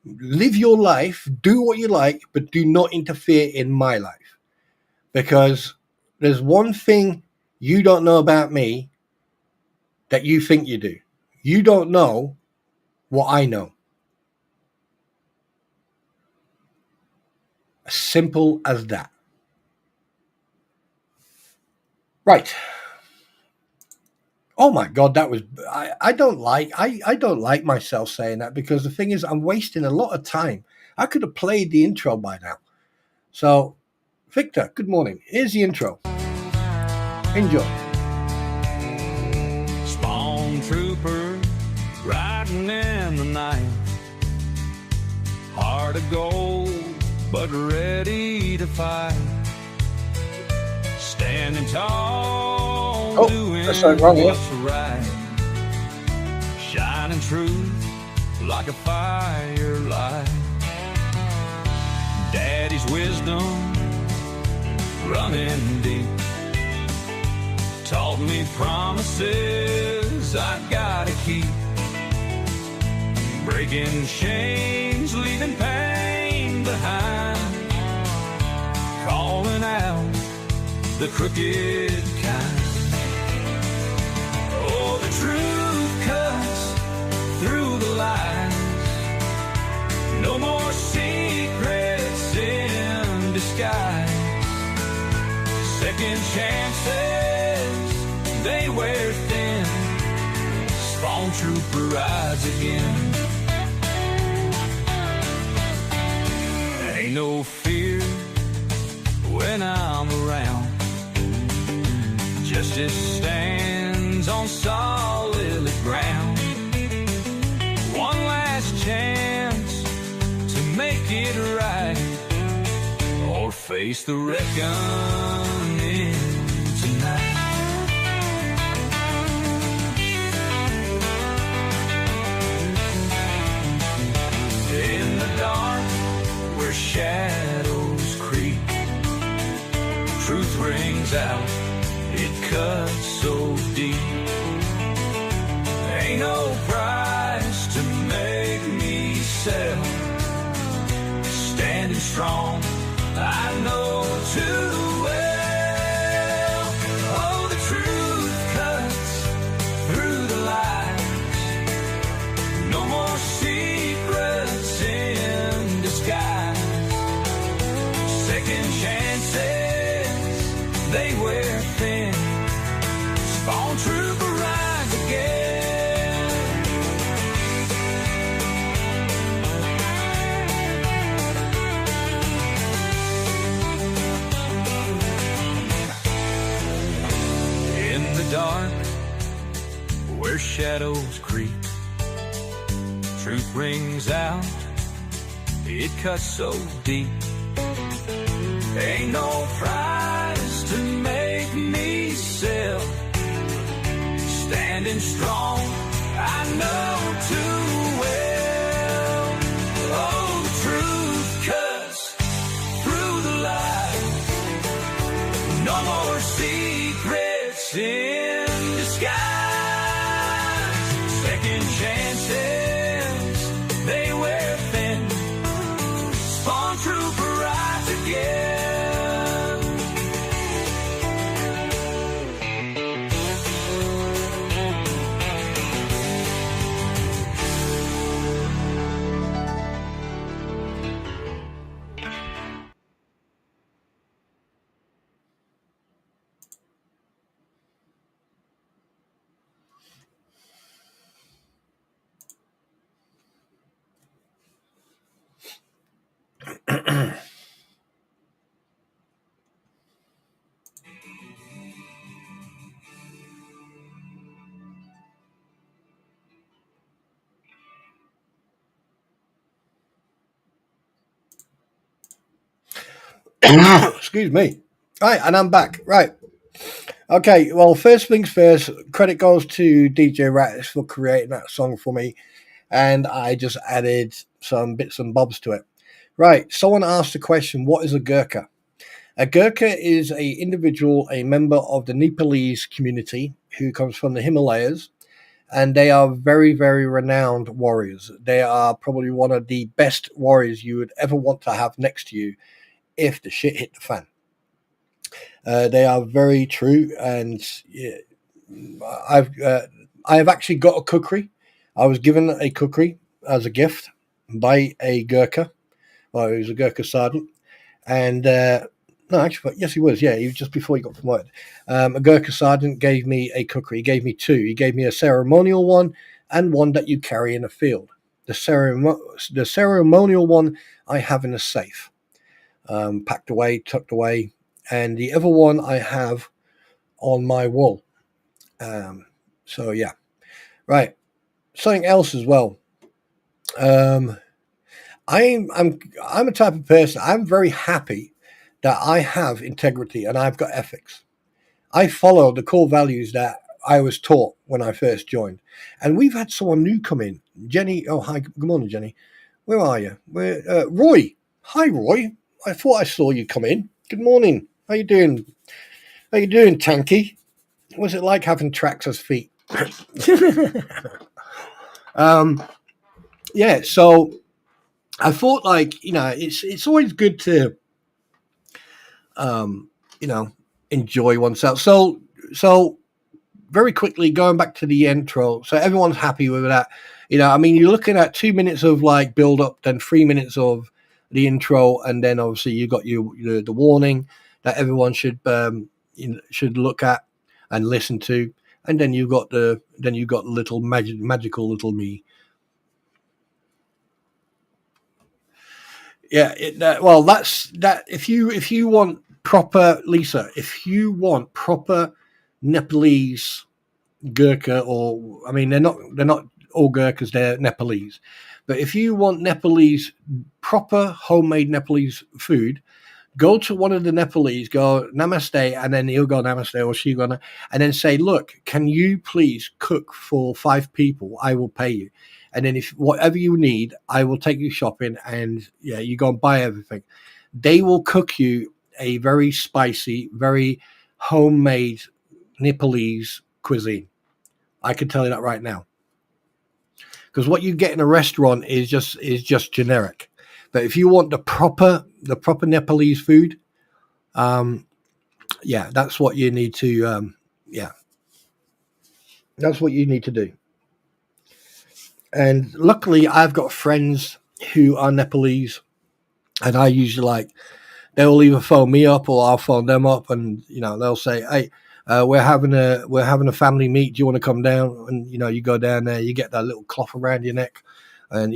Live your life, do what you like, but do not interfere in my life. Because there's one thing you don't know about me that you think you do. You don't know what I know. As simple as that. Right. Oh my God, that was I don't like myself saying that, because the thing is I'm wasting a lot of time. I could have played the intro by now. So, Victor, good morning. Here's the intro. Enjoy. Spawn trooper riding in the night, heart of gold but ready to fight, standing tall, doing that's not wrong, what's right, shining truth like a firelight. Daddy's wisdom running deep taught me promises I gotta keep, breaking chains, leaving pain behind, calling out the crooked kind. Oh, the truth cuts through the lies, no more secrets in disguise, second chances, they wear thin, spawn trooper rides again. Ain't no fear when I'm around, justice stands on solid ground, one last chance to make it right, or face the reckoning tonight. In the dark where shadows creep, truth rings out, it cuts so deep. Ain't no price to make me sell, standing strong, I know too well. Oh, the truth cuts through the lies, no more secrets in disguise, second chances, they wear thin, spawn trooper rides again. In the dark where shadows creep, truth rings out, it cuts so deep. Ain't no price to make me sell, standing strong, I know too well. Oh, the truth cuts through the lies, no more secrets in disguise, second chances, they wear thin, spawn trooper rides again. Excuse me. Right, and I'm back. Right. Okay, well, first things first, credit goes to DJ Rattis for creating that song for me, and I just added some bits and bobs to it. Right, someone asked the question, what is a Gurkha? A Gurkha is a individual, a member of the Nepalese community who comes from the Himalayas, and they are very, very renowned warriors. They are probably one of the best warriors you would ever want to have next to you if the shit hit the fan. They are very true, and yeah, I have actually got a kukri. I was given a kukri as a gift by a Gurkha. Well, he was a Gurkha sergeant, and no, actually, yes, he was. Yeah, he was just before he got promoted. A Gurkha sergeant gave me a kukri. He gave me two. He gave me a ceremonial one and one that you carry in a field. The ceremonial one I have in a safe, packed away, tucked away, and the other one I have on my wall. So yeah, right. Something else as well. I'm a type of person. I'm very happy that I have integrity and I've got ethics. I follow the core values that I was taught when I first joined. And we've had someone new come in, Jenny. Oh, hi, good morning, Jenny. Where are you? Roy. Hi, Roy. I thought I saw you come in. Good morning. How you doing? How you doing, Tanky? What's it like having tracks as feet? Yeah. So I thought, like, it's always good to, um, enjoy oneself. So very quickly going back to the intro, so everyone's happy with that. I mean, you're looking at 2 minutes of like build up, then 3 minutes of the intro, and then obviously you got the warning that everyone should look at and listen to, and then you got the little magical little me. Yeah, well, that's that. If you want proper Lisa, if you want proper Nepalese Gurkha, or I mean, they're not all Gurkhas, they're Nepalese, but if you want Nepalese proper homemade Nepalese food, go to one of the Nepalese, go namaste, and then he'll go namaste or she gonna, and then say, look, can you please cook for 5 people? I will pay you. And then if whatever you need, I will take you shopping, and yeah, you go and buy everything. They will cook you a very spicy, very homemade Nepalese cuisine. I can tell you that right now. Because what you get in a restaurant is just generic. But if you want the proper Nepalese food, yeah, that's what you need to that's what you need to do. And luckily, I've got friends who are Nepalese, and I usually they'll either phone me up or I'll phone them up, and they'll say, "Hey, we're having a family meet. Do you want to come down?" And you go down there, you get that little cloth around your neck, and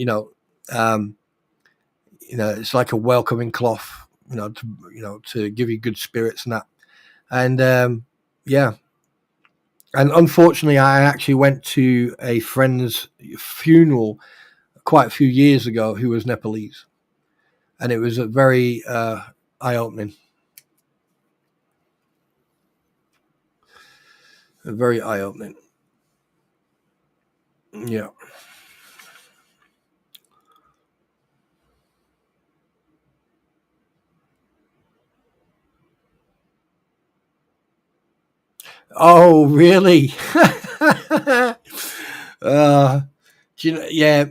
um, it's like a welcoming cloth, to give you good spirits and that. And yeah, and unfortunately, I actually went to a friend's funeral quite a few years ago who was Nepalese, and it was a very eye-opening. Very eye-opening. Yeah. Oh, really? uh, yeah,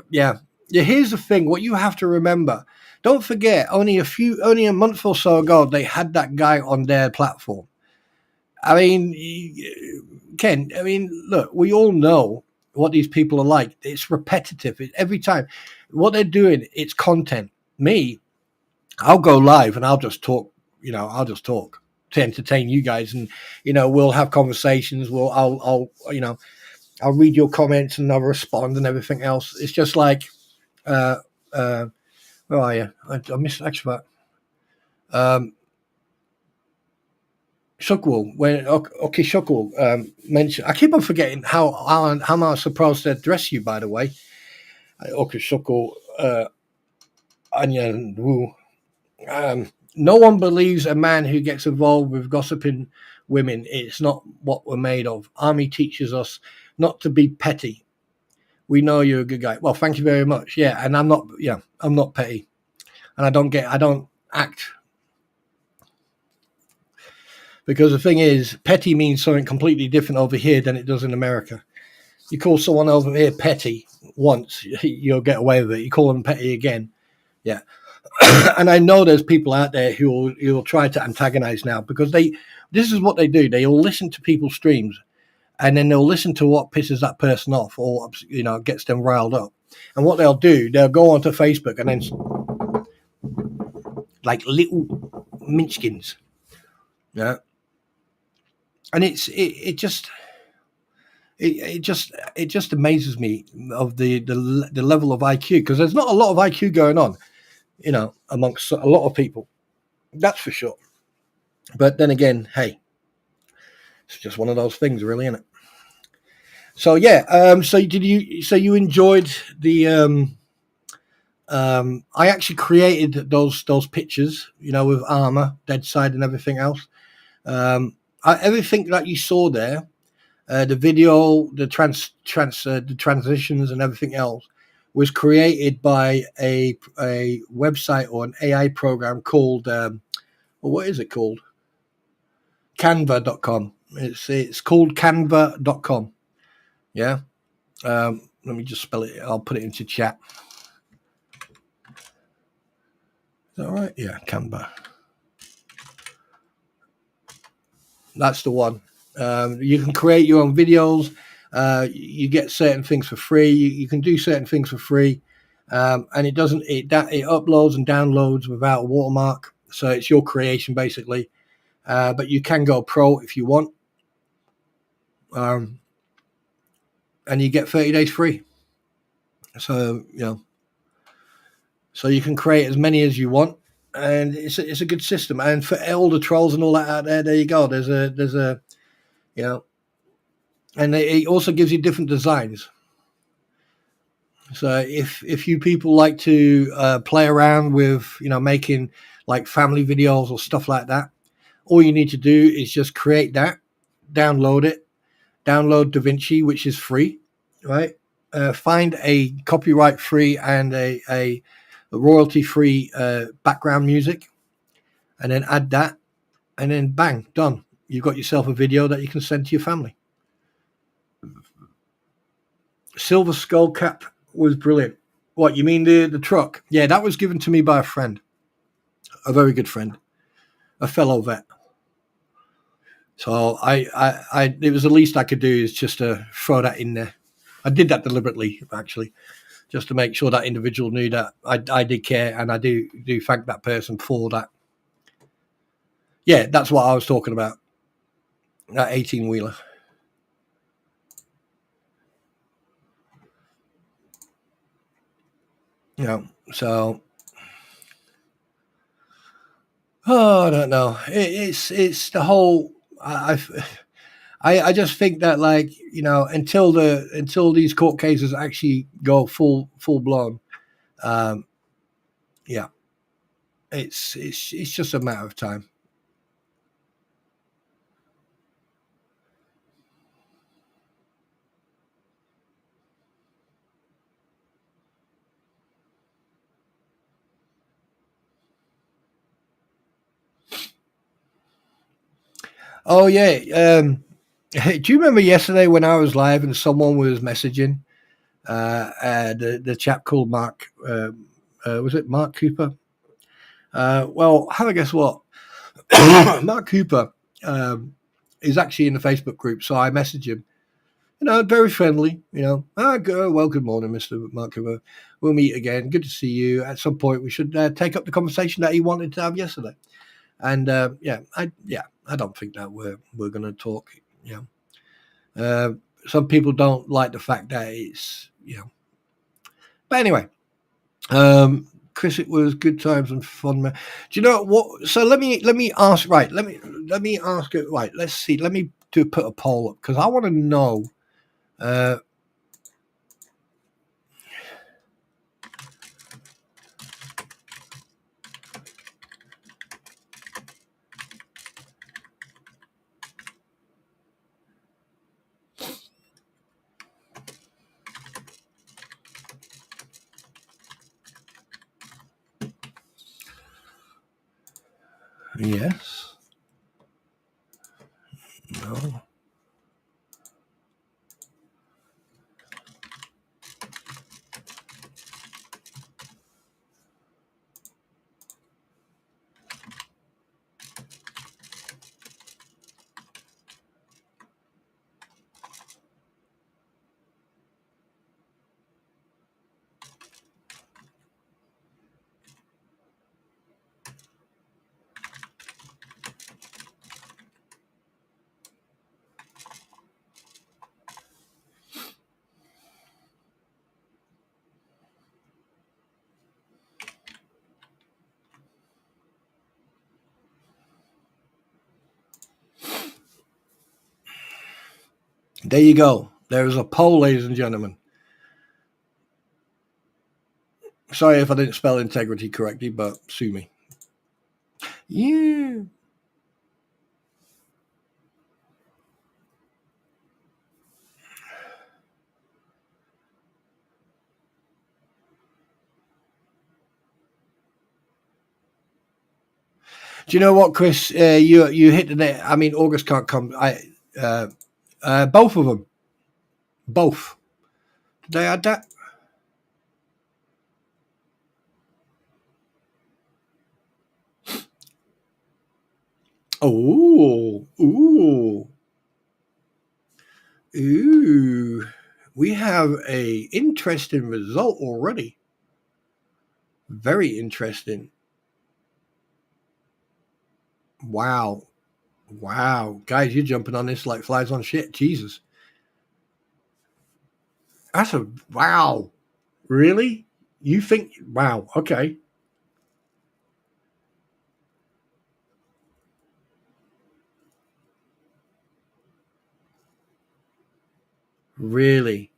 yeah. Yeah. Here's the thing: what you have to remember. Don't forget, only a month or so ago, they had that guy on their platform. I mean, Ken. I mean, look, we all know what these people are like. It's repetitive. Every time, what they're doing, it's content. Me, I'll go live and I'll just talk. I'll just talk to entertain you guys, and we'll have conversations. I'll read your comments and I'll respond and everything else. It's just like, uh, uh, where are you? I missed actually that. Shukwu, when okay, Shukwu mentioned. I keep on forgetting how am I supposed to address you. By the way, okay, Shukwu, Anya Wu. No one believes a man who gets involved with gossiping women. It's not what we're made of. Army teaches us not to be petty. We know you're a good guy. Well, thank you very much. Yeah, and I'm not. Yeah, I'm not petty, and I don't act, because the thing is, petty means something completely different over here than it does in America. You call someone over here petty once, you'll get away with it. You call them petty again, yeah. And I know there's people out there who will try to antagonize now, because this is what they do. They'll listen to people's streams, and then they'll listen to what pisses that person off, or gets them riled up. And what they'll do, they'll go onto Facebook and then, like little minchkins, yeah. And it just amazes me of the level of IQ, because there's not a lot of IQ going on, amongst a lot of people. That's for sure. But then again, hey, it's just one of those things, really, isn't it? So yeah, so you enjoyed the I actually created those pictures, with armor, dead side, and everything else. Everything that you saw there, the video, the the transitions, and everything else, was created by a website or an AI program called what is it called? Canva.com. It's called Canva.com. Yeah. Let me just spell it. I'll put it into chat. Is that right? Yeah, Canva. That's the one. You can create your own videos. You get certain things for free. You can do certain things for free, and it uploads and downloads without a watermark. So it's your creation basically. But you can go pro if you want, and you get 30 days free. So so you can create as many as you want, and it's a good system. And for all the trolls and all that out there you go. There's a and it also gives you different designs. So if you people like to play around with making like family videos or stuff like that, all you need to do is just create that, download it, download DaVinci, which is free, right? Find a copyright free and a royalty free background music, and then add that, and then bang, done. You've got yourself a video that you can send to your family. Silver skull cap was brilliant. What, you mean the truck? Yeah, that was given to me by a friend, a very good friend, a fellow vet. So I it was the least I could do is just to throw that in there. I did that deliberately, actually, just to make sure that individual knew that I did care, and I do thank that person for that. Yeah, that's what I was talking about. That 18-wheeler. So I don't know. It's the whole. I just think that, like, until these court cases actually go full blown, yeah, it's just a matter of time. Oh yeah. Do you remember yesterday when I was live and someone was messaging the chap called Mark? Was it Mark Cooper? Well, have a guess what? Mark Cooper is actually in the Facebook group, so I messaged him. Very friendly. Good morning, Mr. Mark Cooper. We'll meet again. Good to see you. At some point, we should take up the conversation that he wanted to have yesterday. And I don't think that we're going to talk. Some people don't like the fact that it's But anyway, Chris, it was good times and fun. Do you know what? So let me ask. Right, let me ask it. Right, let's see. Let me put a poll up, because I want to know. Yes. No. There you go. There is a poll, ladies and gentlemen. Sorry if I didn't spell integrity correctly, but sue me. Yeah. Do you know what, Chris? You hit the net. I mean, August can't come. Both of them. Both. Did they add that? Oh, ooh, ooh. We have a interesting result already. Very interesting. Wow. Wow. Guys, you're jumping on this like flies on shit. Jesus. That's a wow. Really? You think wow, okay. Really?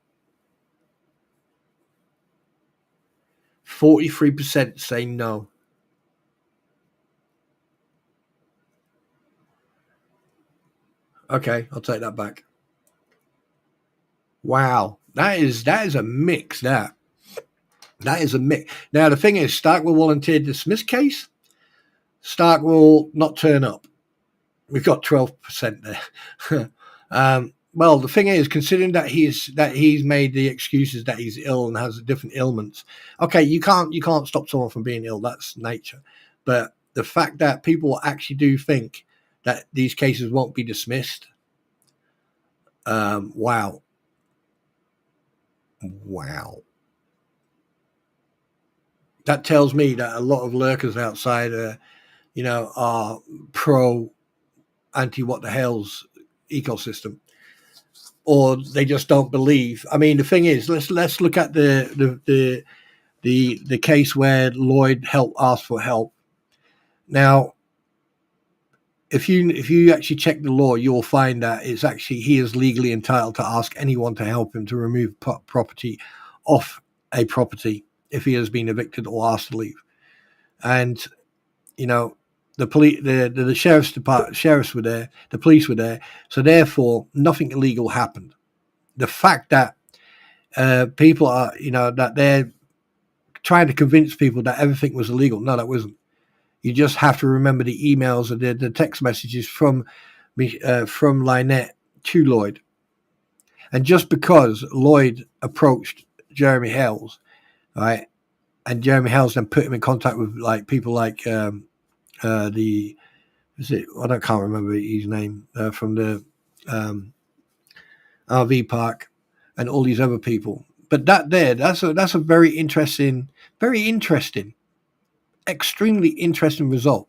43% say no. Okay, I'll take that back. Wow. That is a mix, that. That is a mix. Now the thing is, Stark will volunteer dismiss case. Stark will not turn up. We've got 12% there. Well, the thing is, considering that he's made the excuses that he's ill and has different ailments. Okay, you can't stop someone from being ill. That's nature. But the fact that people actually do think that these cases won't be dismissed. Wow, wow. That tells me that a lot of lurkers outside, are pro anti what the hell's ecosystem, or they just don't believe. I mean, the thing is, let's look at the case where Lloyd asked for help. Now, if you actually check the law, you'll find that it's actually he is legally entitled to ask anyone to help him to remove property off a property if he has been evicted or asked to leave. And you know, the police, the sheriffs were there, the police were there, so therefore nothing illegal happened. The fact that people are, that they're trying to convince people that everything was illegal. No, that wasn't. You just have to remember the emails and the text messages from Lynette to Lloyd. And just because Lloyd approached Jeremy Hells, right, and Jeremy Hells then put him in contact with like people like the is it I can't remember his name from the um, RV park and all these other people. But that's a very interesting, extremely interesting result.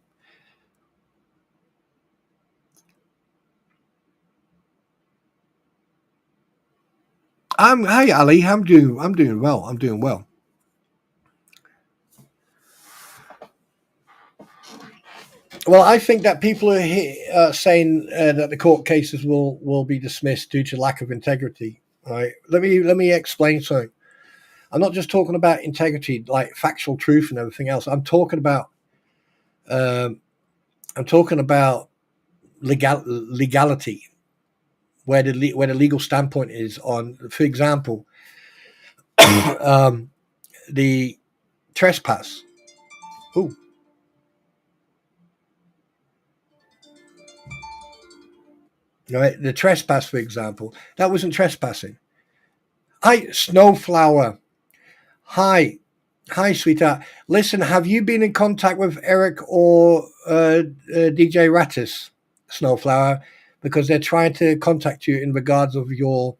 Hey Ali, I'm doing well. I'm doing well. Well, I think that people are saying that the court cases will be dismissed due to lack of integrity. All right, let me explain something. I'm not just talking about integrity, like factual truth and everything else. Um, I'm talking about legality, where the legal standpoint is on, for example, um, the trespass. Ooh, right? The trespass, for example, that wasn't trespassing. Hi, Snowflower. Hi. Hi, sweetheart. Listen, have you been in contact with Eric or DJ Rattis, Snowflower? Because they're trying to contact you in regards of your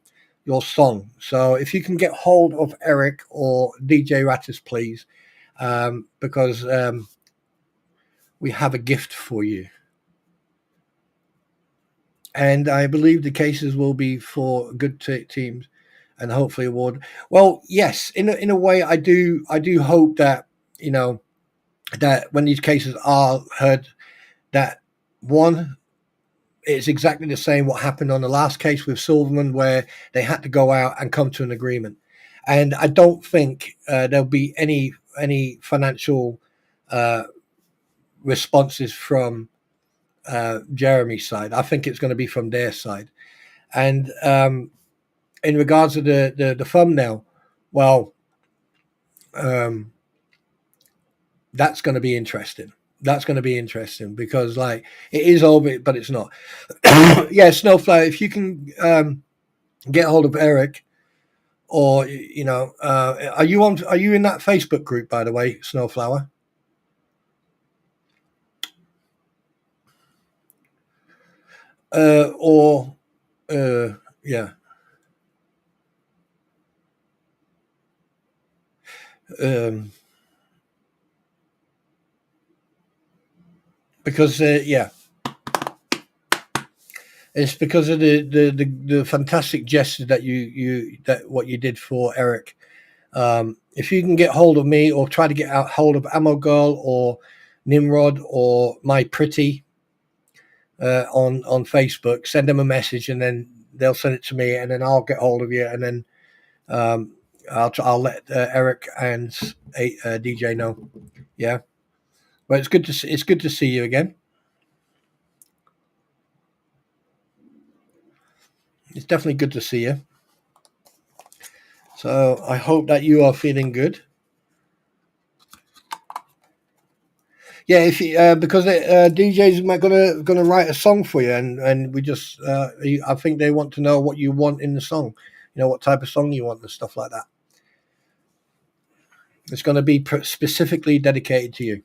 song. So if you can get hold of Eric or DJ Rattis, please, because we have a gift for you. And I believe the cases will be for good teams and hopefully award. Well, yes, in a way, I do hope that, you know, that when these cases are heard, that one, it's exactly the same what happened on the last case with Silverman, where they had to go out and come to an agreement. And I don't think there'll be any financial responses from Jeremy's side. I think it's going to be from their side. And in regards to the thumbnail, well, that's going to be interesting. That's going to be interesting because, like, it is over, but it's not. Yeah, Snowflower, if you can get hold of Eric, or you know, are you on? Are you in that Facebook group, by the way, Snowflower? Or yeah, um, because yeah, it's because of the fantastic gesture that that what you did for Eric. If you can get hold of me or try to get out hold of Ammo Girl or Nimrod or My Pretty on Facebook, send them a message and then they'll send it to me and then I'll get hold of you and then um, I'll let Eric and DJ know. Yeah, but it's good to see you again. It's definitely good to see you. So I hope that you are feeling good. Yeah, if you, because DJs are gonna write a song for you, and we just I think they want to know what you want in the song, you know, what type of song you want and stuff like that. It's going to be specifically dedicated to you.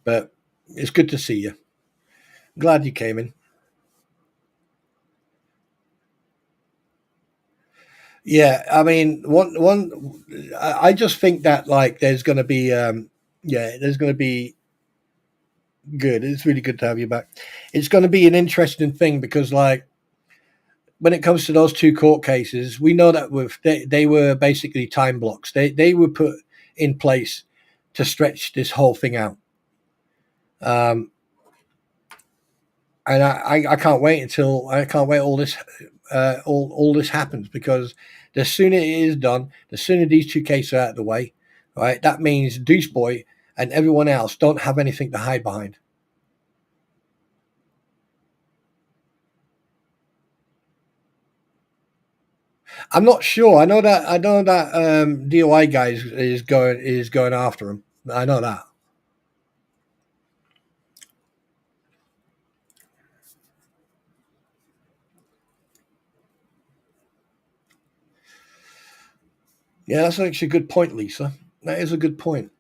But it's good to see you. Glad you came in. Yeah, I mean, I just think that like there's going to be, yeah, there's going to be good. It's really good to have you back. It's going to be an interesting thing because like when it comes to those two court cases, we know that they were basically time blocks. They were put in place to stretch this whole thing out. Um, and I can't wait all this all this happens because the sooner it is done, the sooner these two cases are out of the way, right? That means Deuce Boy and everyone else don't have anything to hide behind. I'm not sure. I know that DOI guy is going after him. I know that. Yeah, that's actually a good point, Lisa. That is a good point.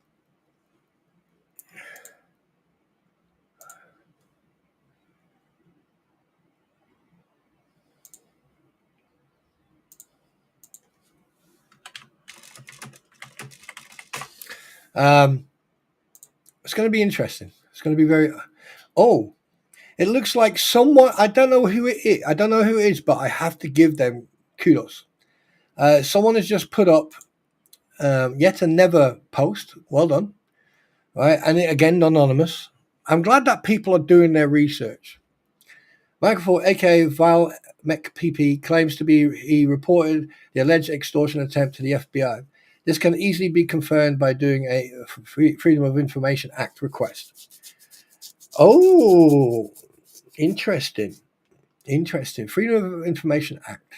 Um, it's going to be interesting. It's going to be very. Oh, it looks like someone. I don't know who it is. I don't know who it is, but I have to give them kudos. Someone has just put up yet another post. Well done. Right, and again, anonymous. I'm glad that people are doing their research. Michael, aka Val McPP, claims to be he reported the alleged extortion attempt to the FBI. This can easily be confirmed by doing a Freedom of Information Act request. Oh, interesting. Interesting. Freedom of Information Act.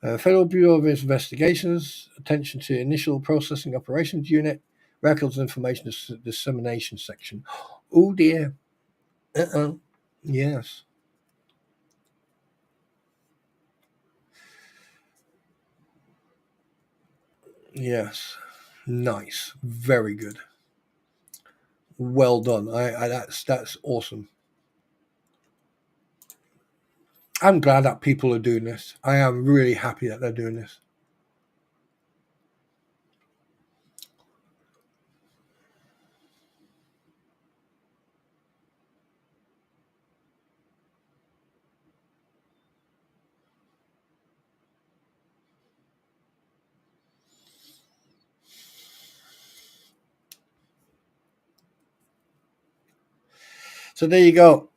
Federal Bureau of Investigations, attention to initial processing operations unit, records information dissemination section. Oh dear. Uh-oh. Yes. Yes. Nice. Very good. Well done. That's awesome. I'm glad that people are doing this. I am really happy that they're doing this. So there you go.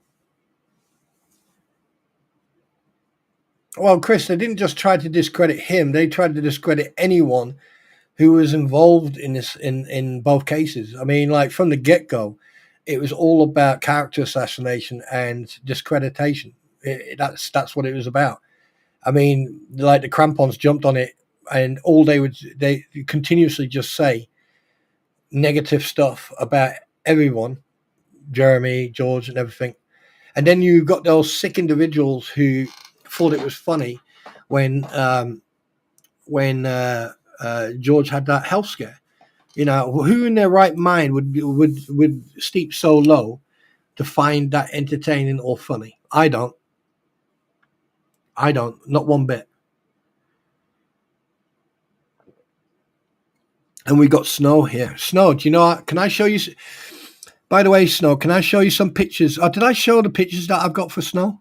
Well, Chris, they didn't just try to discredit him; they tried to discredit anyone who was involved in this in both cases. I mean, like from the get go, it was all about character assassination and discreditation. That's what it was about. I mean, like the crampons jumped on it, and all they continuously just say negative stuff about everyone, Jeremy, George, and everything. And then you got those sick individuals who thought it was funny when George had that health scare. You know, who in their right mind would steep so low to find that entertaining or funny? I don't. I don't. Not one bit. And we got Snow here. Snow, do you know? Can I show you? By the way, Snow, can I show you some pictures? Did I show the pictures that I've got for Snow?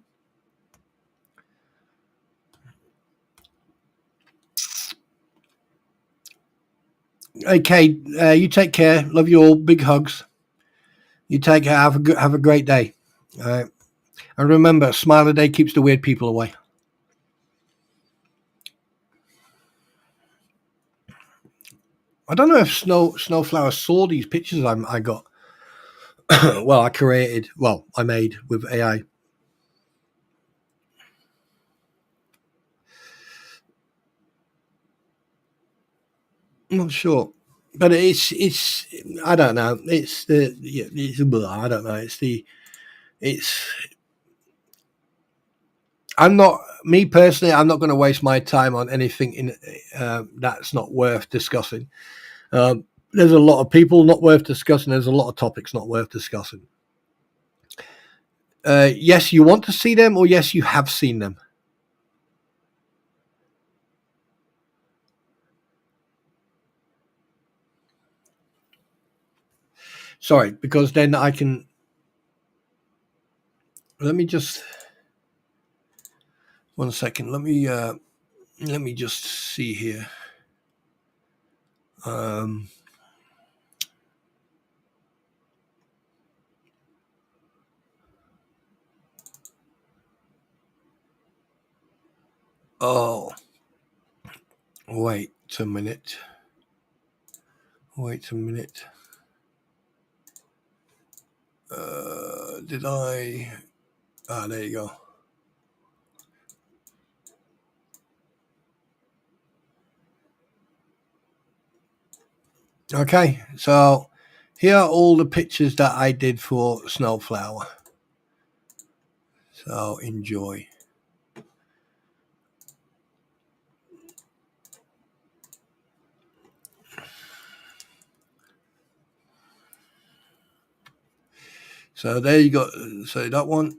Okay, you take care. Love you all. Big hugs. You take care. Have a great day. All right. And remember, smile a day keeps the weird people away. I don't know if Snowflower saw these pictures I got. Well, I created. Well, I made with AI. I'm not sure, but it's. I don't know. It's the. Yeah, it's I don't know. It's. I'm not me personally. I'm not going to waste my time on anything that's not worth discussing. There's a lot of people not worth discussing. There's a lot of topics not worth discussing. Yes, you want to see them, or yes, you have seen them. Sorry, because then I can. Let me just 1 second. Let me just see here. Um, oh, wait a minute. Wait a minute. Did I? Ah, there you go. Okay, so here are all the pictures that I did for Snowflower. So enjoy. So there you go. So that one.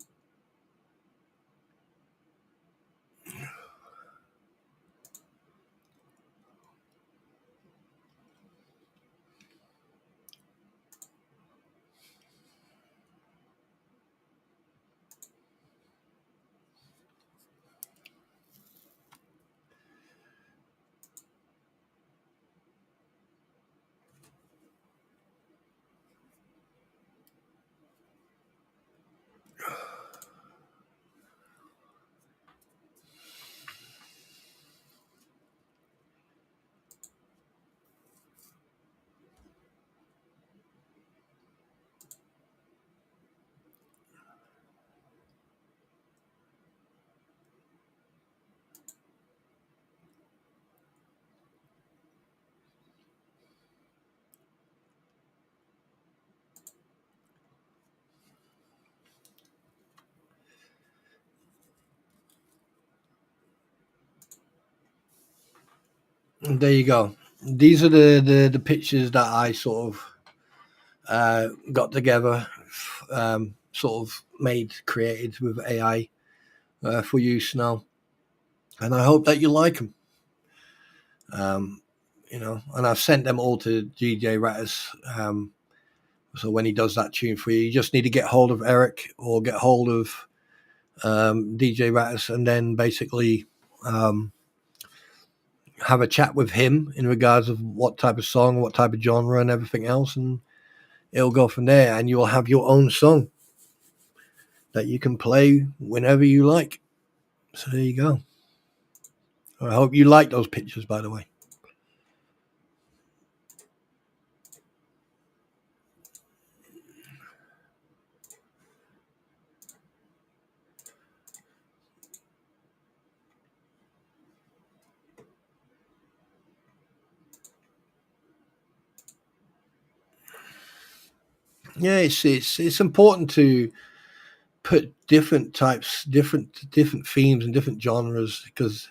There you go. These are the pictures that I sort of got together, sort of created with AI for use now, and I hope that you like them. And I've sent them all to DJ Rattus. So when he does that tune for you, you just need to get hold of Eric or get hold of DJ Rattus, and then basically have a chat with him in regards of what type of song, what type of genre, and everything else, and it'll go from there. And you will have your own song that you can play whenever you like. So there you go. I hope you like those pictures, by the way. Yeah, it's important to put different types, different themes and different genres, because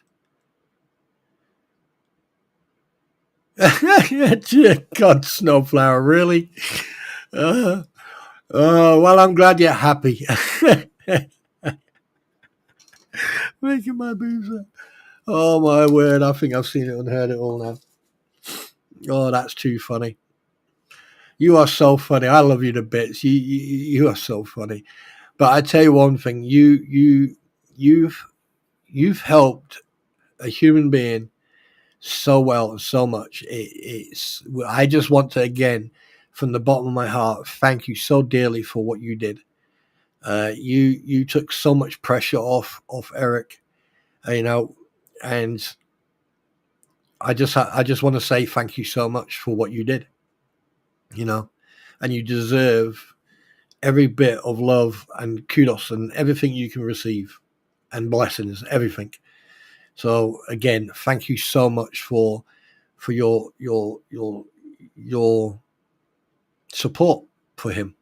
God, Snowflower, really? Uh, oh, well, I'm glad you're happy. Making my boobs up. Oh, my word. I think I've seen it and heard it all now. Oh, that's too funny. You are so funny. I love you to bits. You are so funny. But I tell you one thing, you've helped a human being so well and so much. It's I just want to, again, from the bottom of my heart, thank you so dearly for what you did. You took so much pressure off Eric, and I just want to say thank you so much for what you did. And you deserve every bit of love and kudos and everything you can receive, and blessings, everything. So again, thank you so much for your support for him,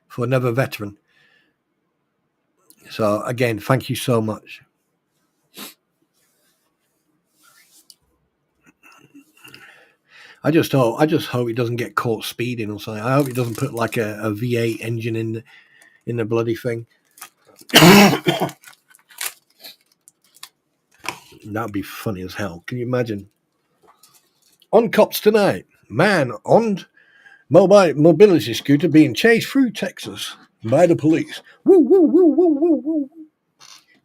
for another veteran. So again, thank you so much. I just hope he doesn't get caught speeding or something. I hope he doesn't put like a V8 engine in the bloody thing. That'd be funny as hell. Can you imagine? On cops tonight, man on mobility scooter being chased through Texas by the police. Woo woo woo woo woo woo.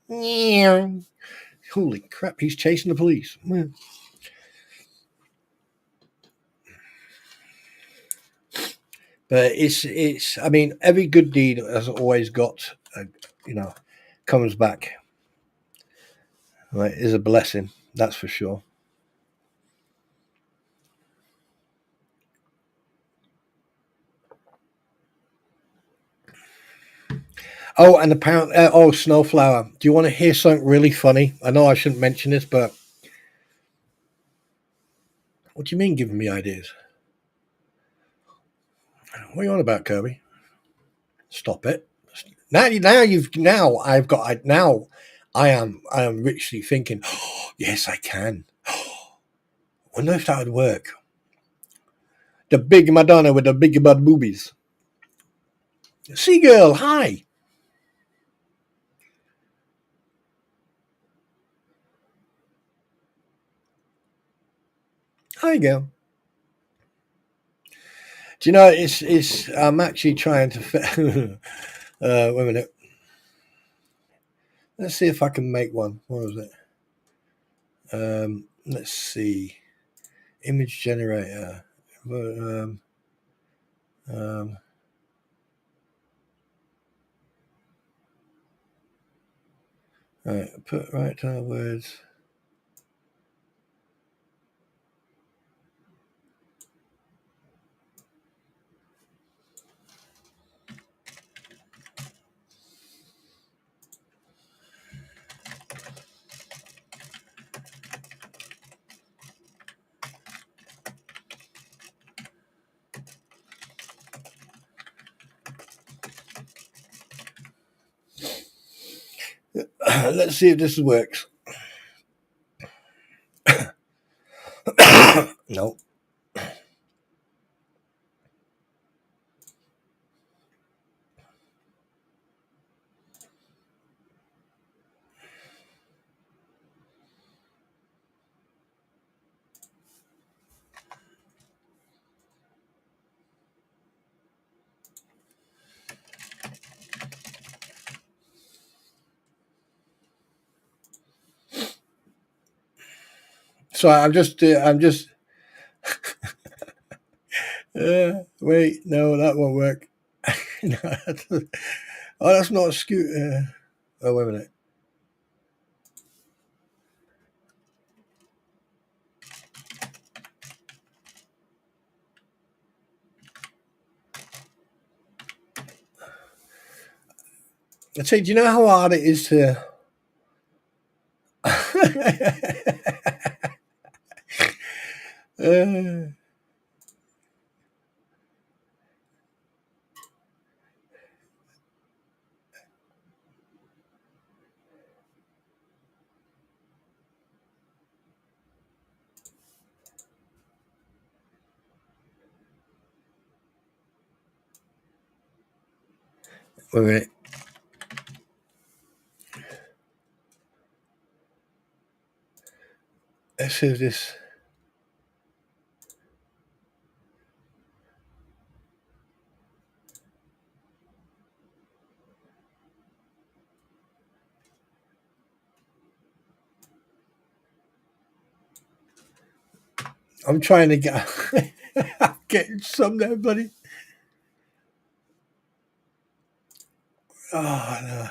Yeah. Holy crap! He's chasing the police. But it's. I mean, every good deed has always got, comes back. Right, is a blessing. That's for sure. Oh, and apparently, Snowflower. Do you want to hear something really funny? I know I shouldn't mention this, but what do you mean giving me ideas? What are you on about, Kirby? Stop it. Now I've got now I am richly thinking, oh, yes, I can. Wonder if that would work. The big Madonna with the big butt boobies. Seagirl, hi. Hi, girl. Do you know it's I'm actually trying to wait a minute. Let's see if I can make one. What was it? Let's see. Image generator. Um, right, put right words. Let's see if this works. No. So I'm just wait, no, that won't work. No, oh, that's not a scooter. Oh, wait a minute. I say, do you know how hard it is to? uh, wait a minute. Let's see if this. I'm trying to get. I'm getting some there, buddy. Oh no.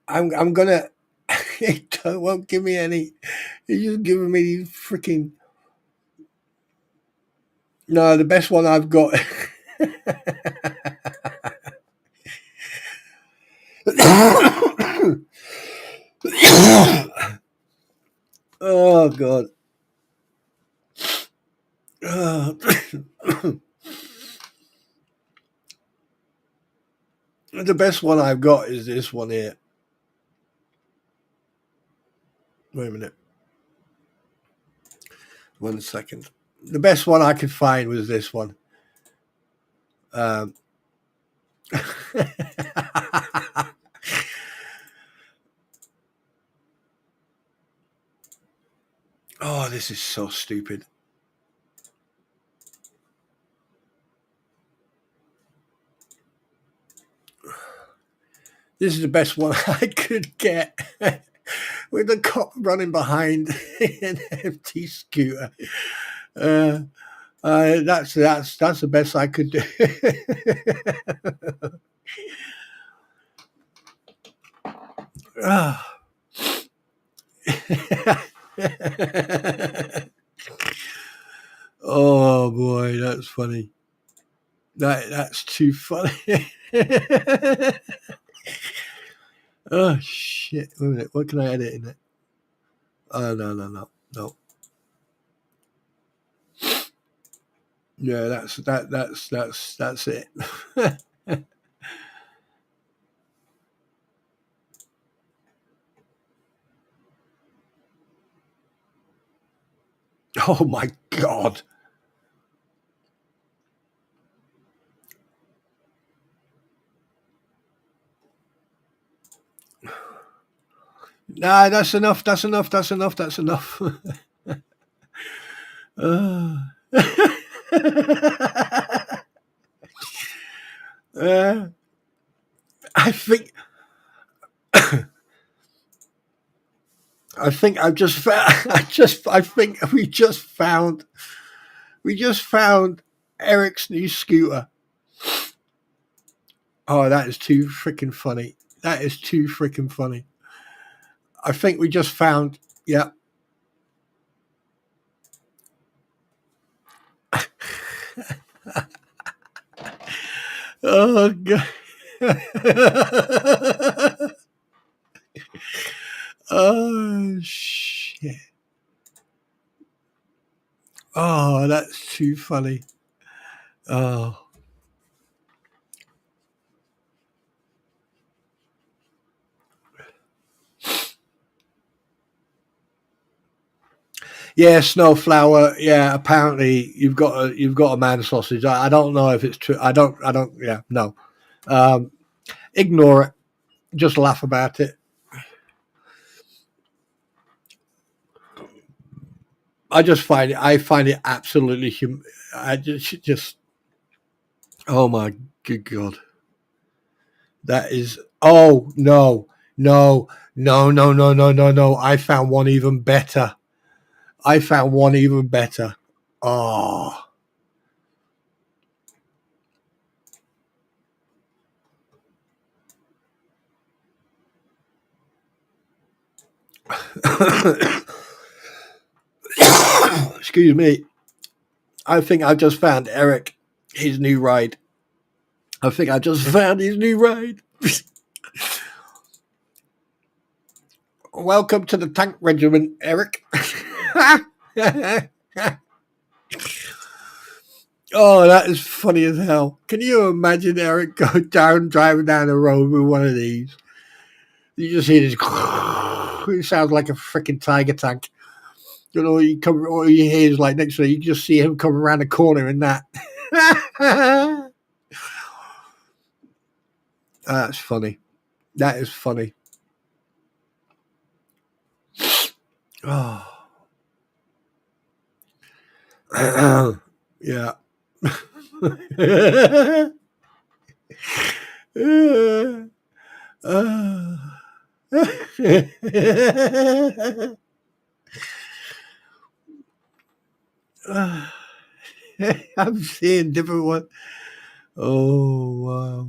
I'm gonna. It won't give me any. It's just giving me these freaking. No, the best one I've got. Oh god. The best one I've got is this one here. Wait a minute. 1 second. The best one I could find was this one. Oh, this is so stupid. This is the best one I could get. With the cop running behind an empty scooter. That's the best I could do. Oh boy, that's funny. That's too funny. Oh shit! Wait a minute. What can I edit in it? Oh no. Yeah, that's it. Oh my god. Nah, that's enough. That's enough. That's enough. That's enough. I think I've just found. I think we just found Eric's new scooter. Oh, that is too freaking funny. That is too freaking funny. I think we just found. Yeah. Oh god. Oh shit. Oh, that's too funny. Oh. Yeah, snowflower. Yeah, apparently you've got a man sausage. I don't know if it's true. I don't. Yeah, no. Um, Ignore it. Just laugh about it. I find it absolutely I just. Oh my good God. That is. Oh no, no, no, no, no, no, no, no. I found one even better. I found one even better. Oh. Excuse me. I think I've just found Eric his new ride. I think I just found his new ride. Welcome to the tank regiment, Eric. Oh, that is funny as hell. Can you imagine Eric driving down the road with one of these? You just hear this. It sounds like a freaking tiger tank. You know, all you hear is like next to you, you just see him coming around the corner in that. That's funny. That is funny. Oh. Yeah. I'm seeing different ones. Oh wow.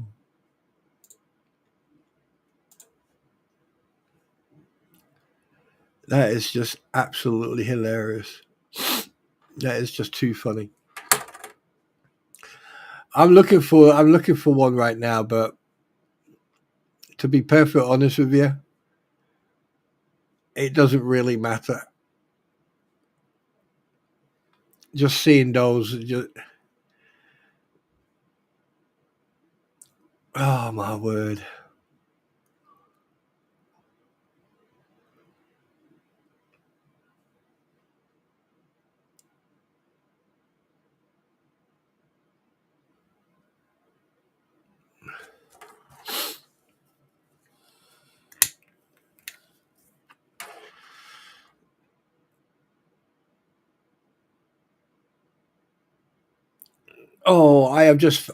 That is just absolutely hilarious. That is just too funny. I'm looking for one right now, but to be perfectly honest with you, it doesn't really matter. Just seeing those, oh my word.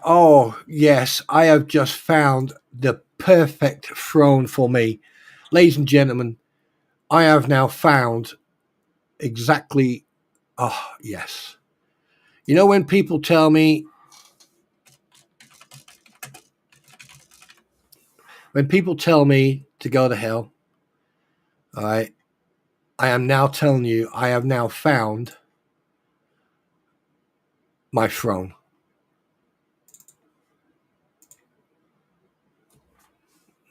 Oh yes, I have just found the perfect throne for me. Ladies and gentlemen, I have now found exactly, oh yes. You know when people tell me to go to hell, all right, I am now telling you I have now found my throne.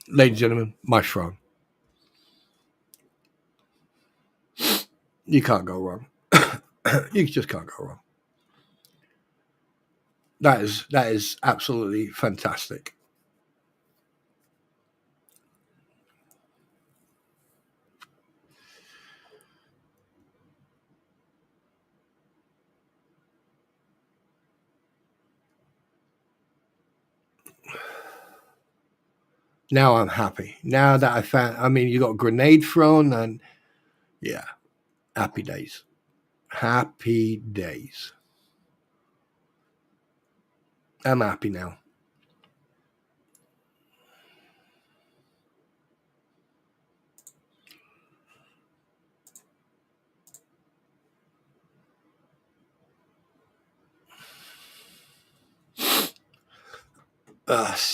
Ladies and gentlemen, my throne. You can't go wrong. You just can't go wrong. That is absolutely fantastic. Now I'm happy. Now that I found, I mean, you got a grenade thrown, and yeah, happy days. Happy days. I'm happy now.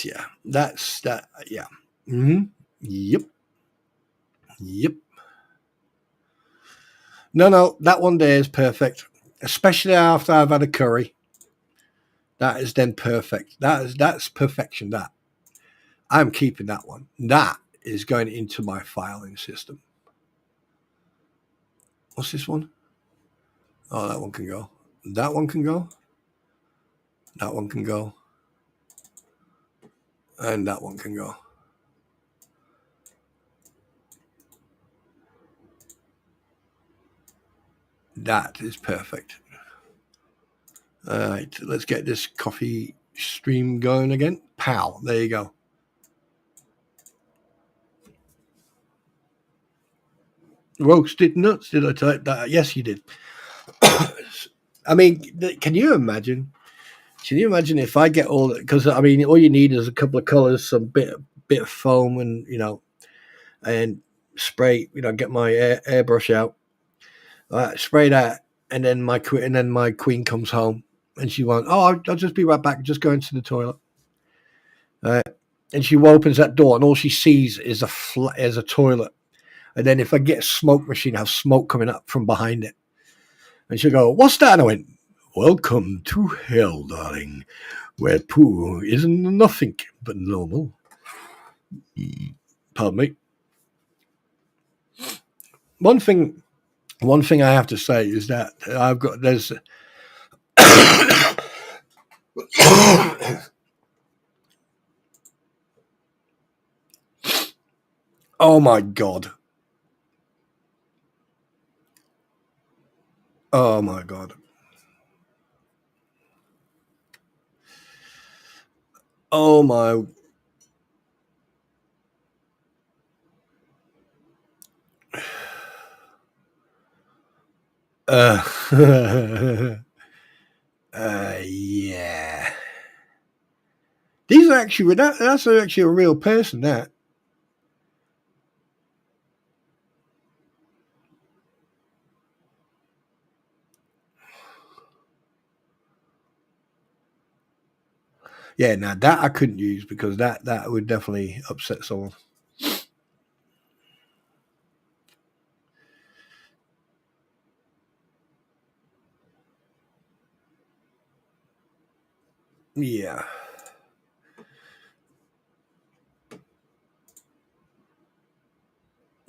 Yeah, that's that. Yeah. Hmm. Yep. Yep. No, no, that one there is perfect, especially after I've had a curry. That is then perfect. That's perfection. That I'm keeping that one. That is going into my filing system. What's this one? Oh, that one can go. That one can go. That one can go. And that one can go. That is perfect. All right, let's get this coffee stream going again. Pow, there you go. Roasted nuts, did I type that? Yes, you did. I mean, can you imagine? Can you imagine if I get all that? Because I mean, all you need is a couple of colors, some bit of foam, and and spray. Get my airbrush out, spray that, and then my queen comes home, and she wants, oh, I'll just be right back. Just go into the toilet. And she opens that door, and all she sees is a toilet. And then if I get a smoke machine, I have smoke coming up from behind it. And she'll go, what's that? And I went, welcome to hell, darling, where poo isn't nothing but normal. Pardon me. One thing I have to say is that there's oh my God. Oh my God. Oh my. Yeah. These are actually that's actually a real person. That. Yeah, now that I couldn't use because that would definitely upset someone. Yeah.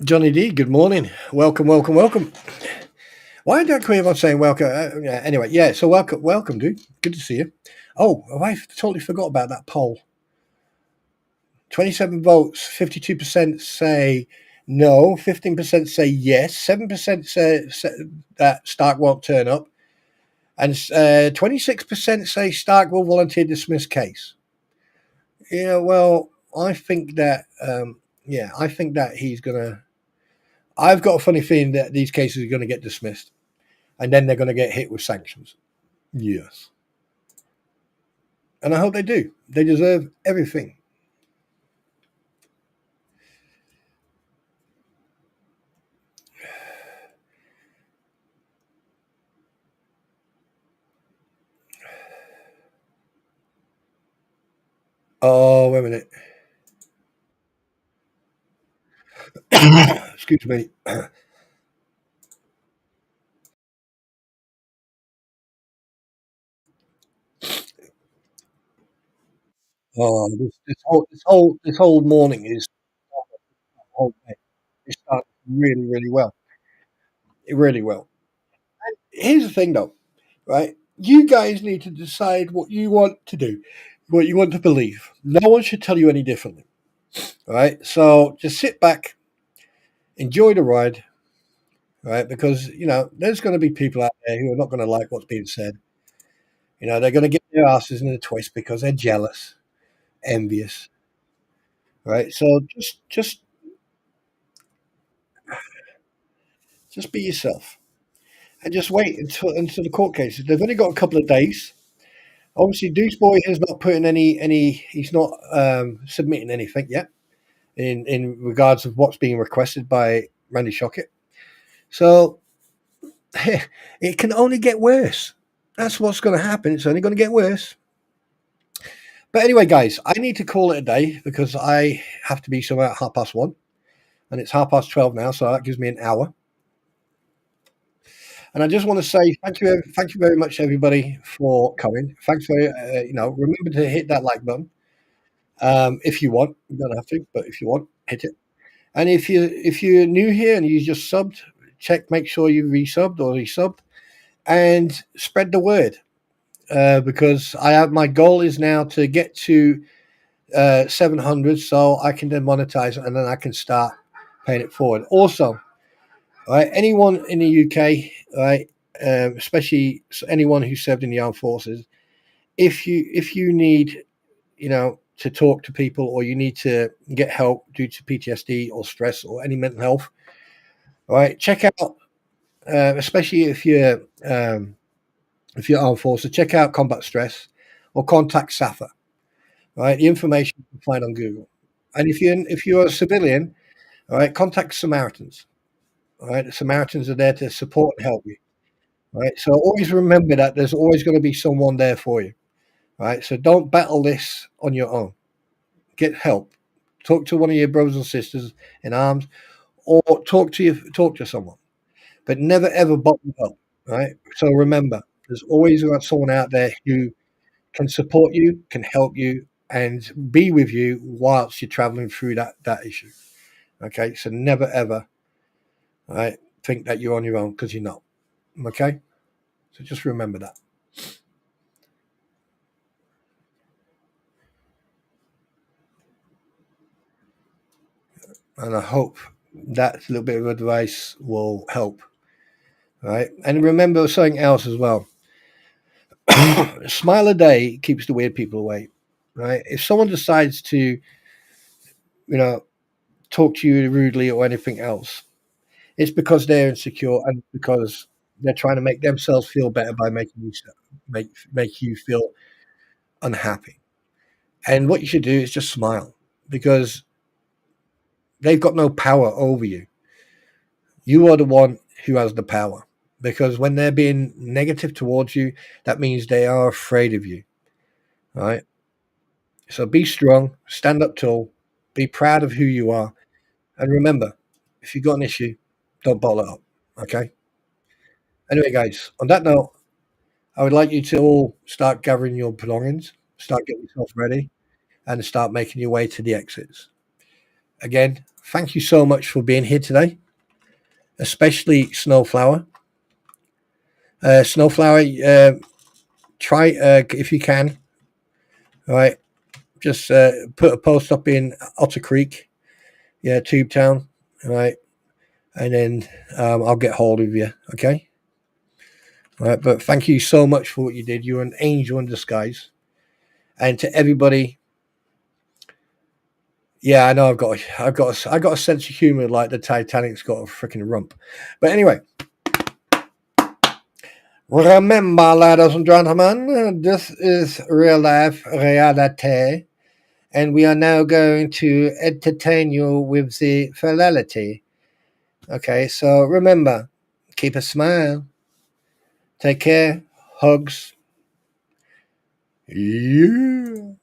Johnny D, good morning. Welcome, welcome, welcome. Why do I keep on saying welcome? Yeah, anyway, yeah, so welcome, dude. Good to see you. Oh, I totally forgot about that poll. 27 votes, 52% say no, 15% say yes, 7% say that Stark won't turn up, and 26% say Stark will volunteer dismiss case. Yeah, well, I think that, I think that he's going to. I've got a funny feeling that these cases are going to get dismissed, and then they're going to get hit with sanctions. Yes. And I hope they do. They deserve everything. Oh, wait a minute. Excuse me. Oh, this whole morning is whole day. It started really, really well. Really well. Here's the thing, though, right? You guys need to decide what you want to do, what you want to believe. No one should tell you any differently. All right. So just sit back, enjoy the ride, right? Because there's going to be people out there who are not going to like what's being said. They're going to get their asses in a twist because they're jealous, envious, right? So just be yourself and just wait until the court cases. They've only got a couple of days. Obviously, Deuce Boy has not put in any. He's not submitting anything yet in regards of what's being requested by Randy Shockett. So it can only get worse. That's what's going to happen. It's only going to get worse. But anyway, guys, I need to call it a day because I have to be somewhere at 1:30, and it's 12:30 now, so that gives me an hour. And I just want to say thank you very much, everybody, for coming. Thanks for remember to hit that like button if you want. You don't have to, but if you want, hit it. And if you're new here and you just subbed, make sure you resubbed, and spread the word because my goal is now to get to 700, so I can then monetize it and then I can start paying it forward. Also, all right, anyone in the UK, all right, especially anyone who served in the armed forces, if you need, to talk to people, or you need to get help due to PTSD or stress or any mental health, right? Check out, especially if you're armed forces, check out combat stress or contact SAFA. Right, the information you can find on Google. And if you're a civilian, all right, contact Samaritans. All right, the Samaritans are there to support and help you. All right, so always remember that there's always going to be someone there for you. All right, so don't battle this on your own. Get help. Talk to one of your brothers and sisters in arms, or talk to someone. But never ever bottle up. Right. So remember, there's always got someone out there who can support you, can help you, and be with you whilst you're traveling through that issue. Okay, so never ever, right, think that you're on your own, because you're not. Okay, so just remember that. And I hope that little bit of advice will help. Right, and remember something else as well. Smile a day keeps the weird people away. Right, if someone decides to, talk to you rudely or anything else, it's because they're insecure, and because they're trying to make themselves feel better by making you make you feel unhappy. And what you should do is just smile, because they've got no power over you. You are the one who has the power. Because when they're being negative towards you, that means they are afraid of you. All right. So be strong, stand up tall, be proud of who you are, and remember, if you've got an issue, don't bottle it up. Okay. Anyway, guys, on that note, I would like you to all start gathering your belongings, start getting yourself ready, and start making your way to the exits. Again, thank you so much for being here today, especially Snowflower. Snowflower, try, if you can, all right, just put a post up in Otter Creek, yeah, Tube Town, all right, and then I'll get hold of you, okay? All right, but thank you so much for what you did. You're an angel in disguise. And to everybody, yeah, I know I got a sense of humor like the Titanic's got a freaking rump. But anyway, remember, ladies and gentlemen, this is real life reality, and we are now going to entertain you with the fidelity. Okay, so remember, keep a smile, take care, hugs. Yeah.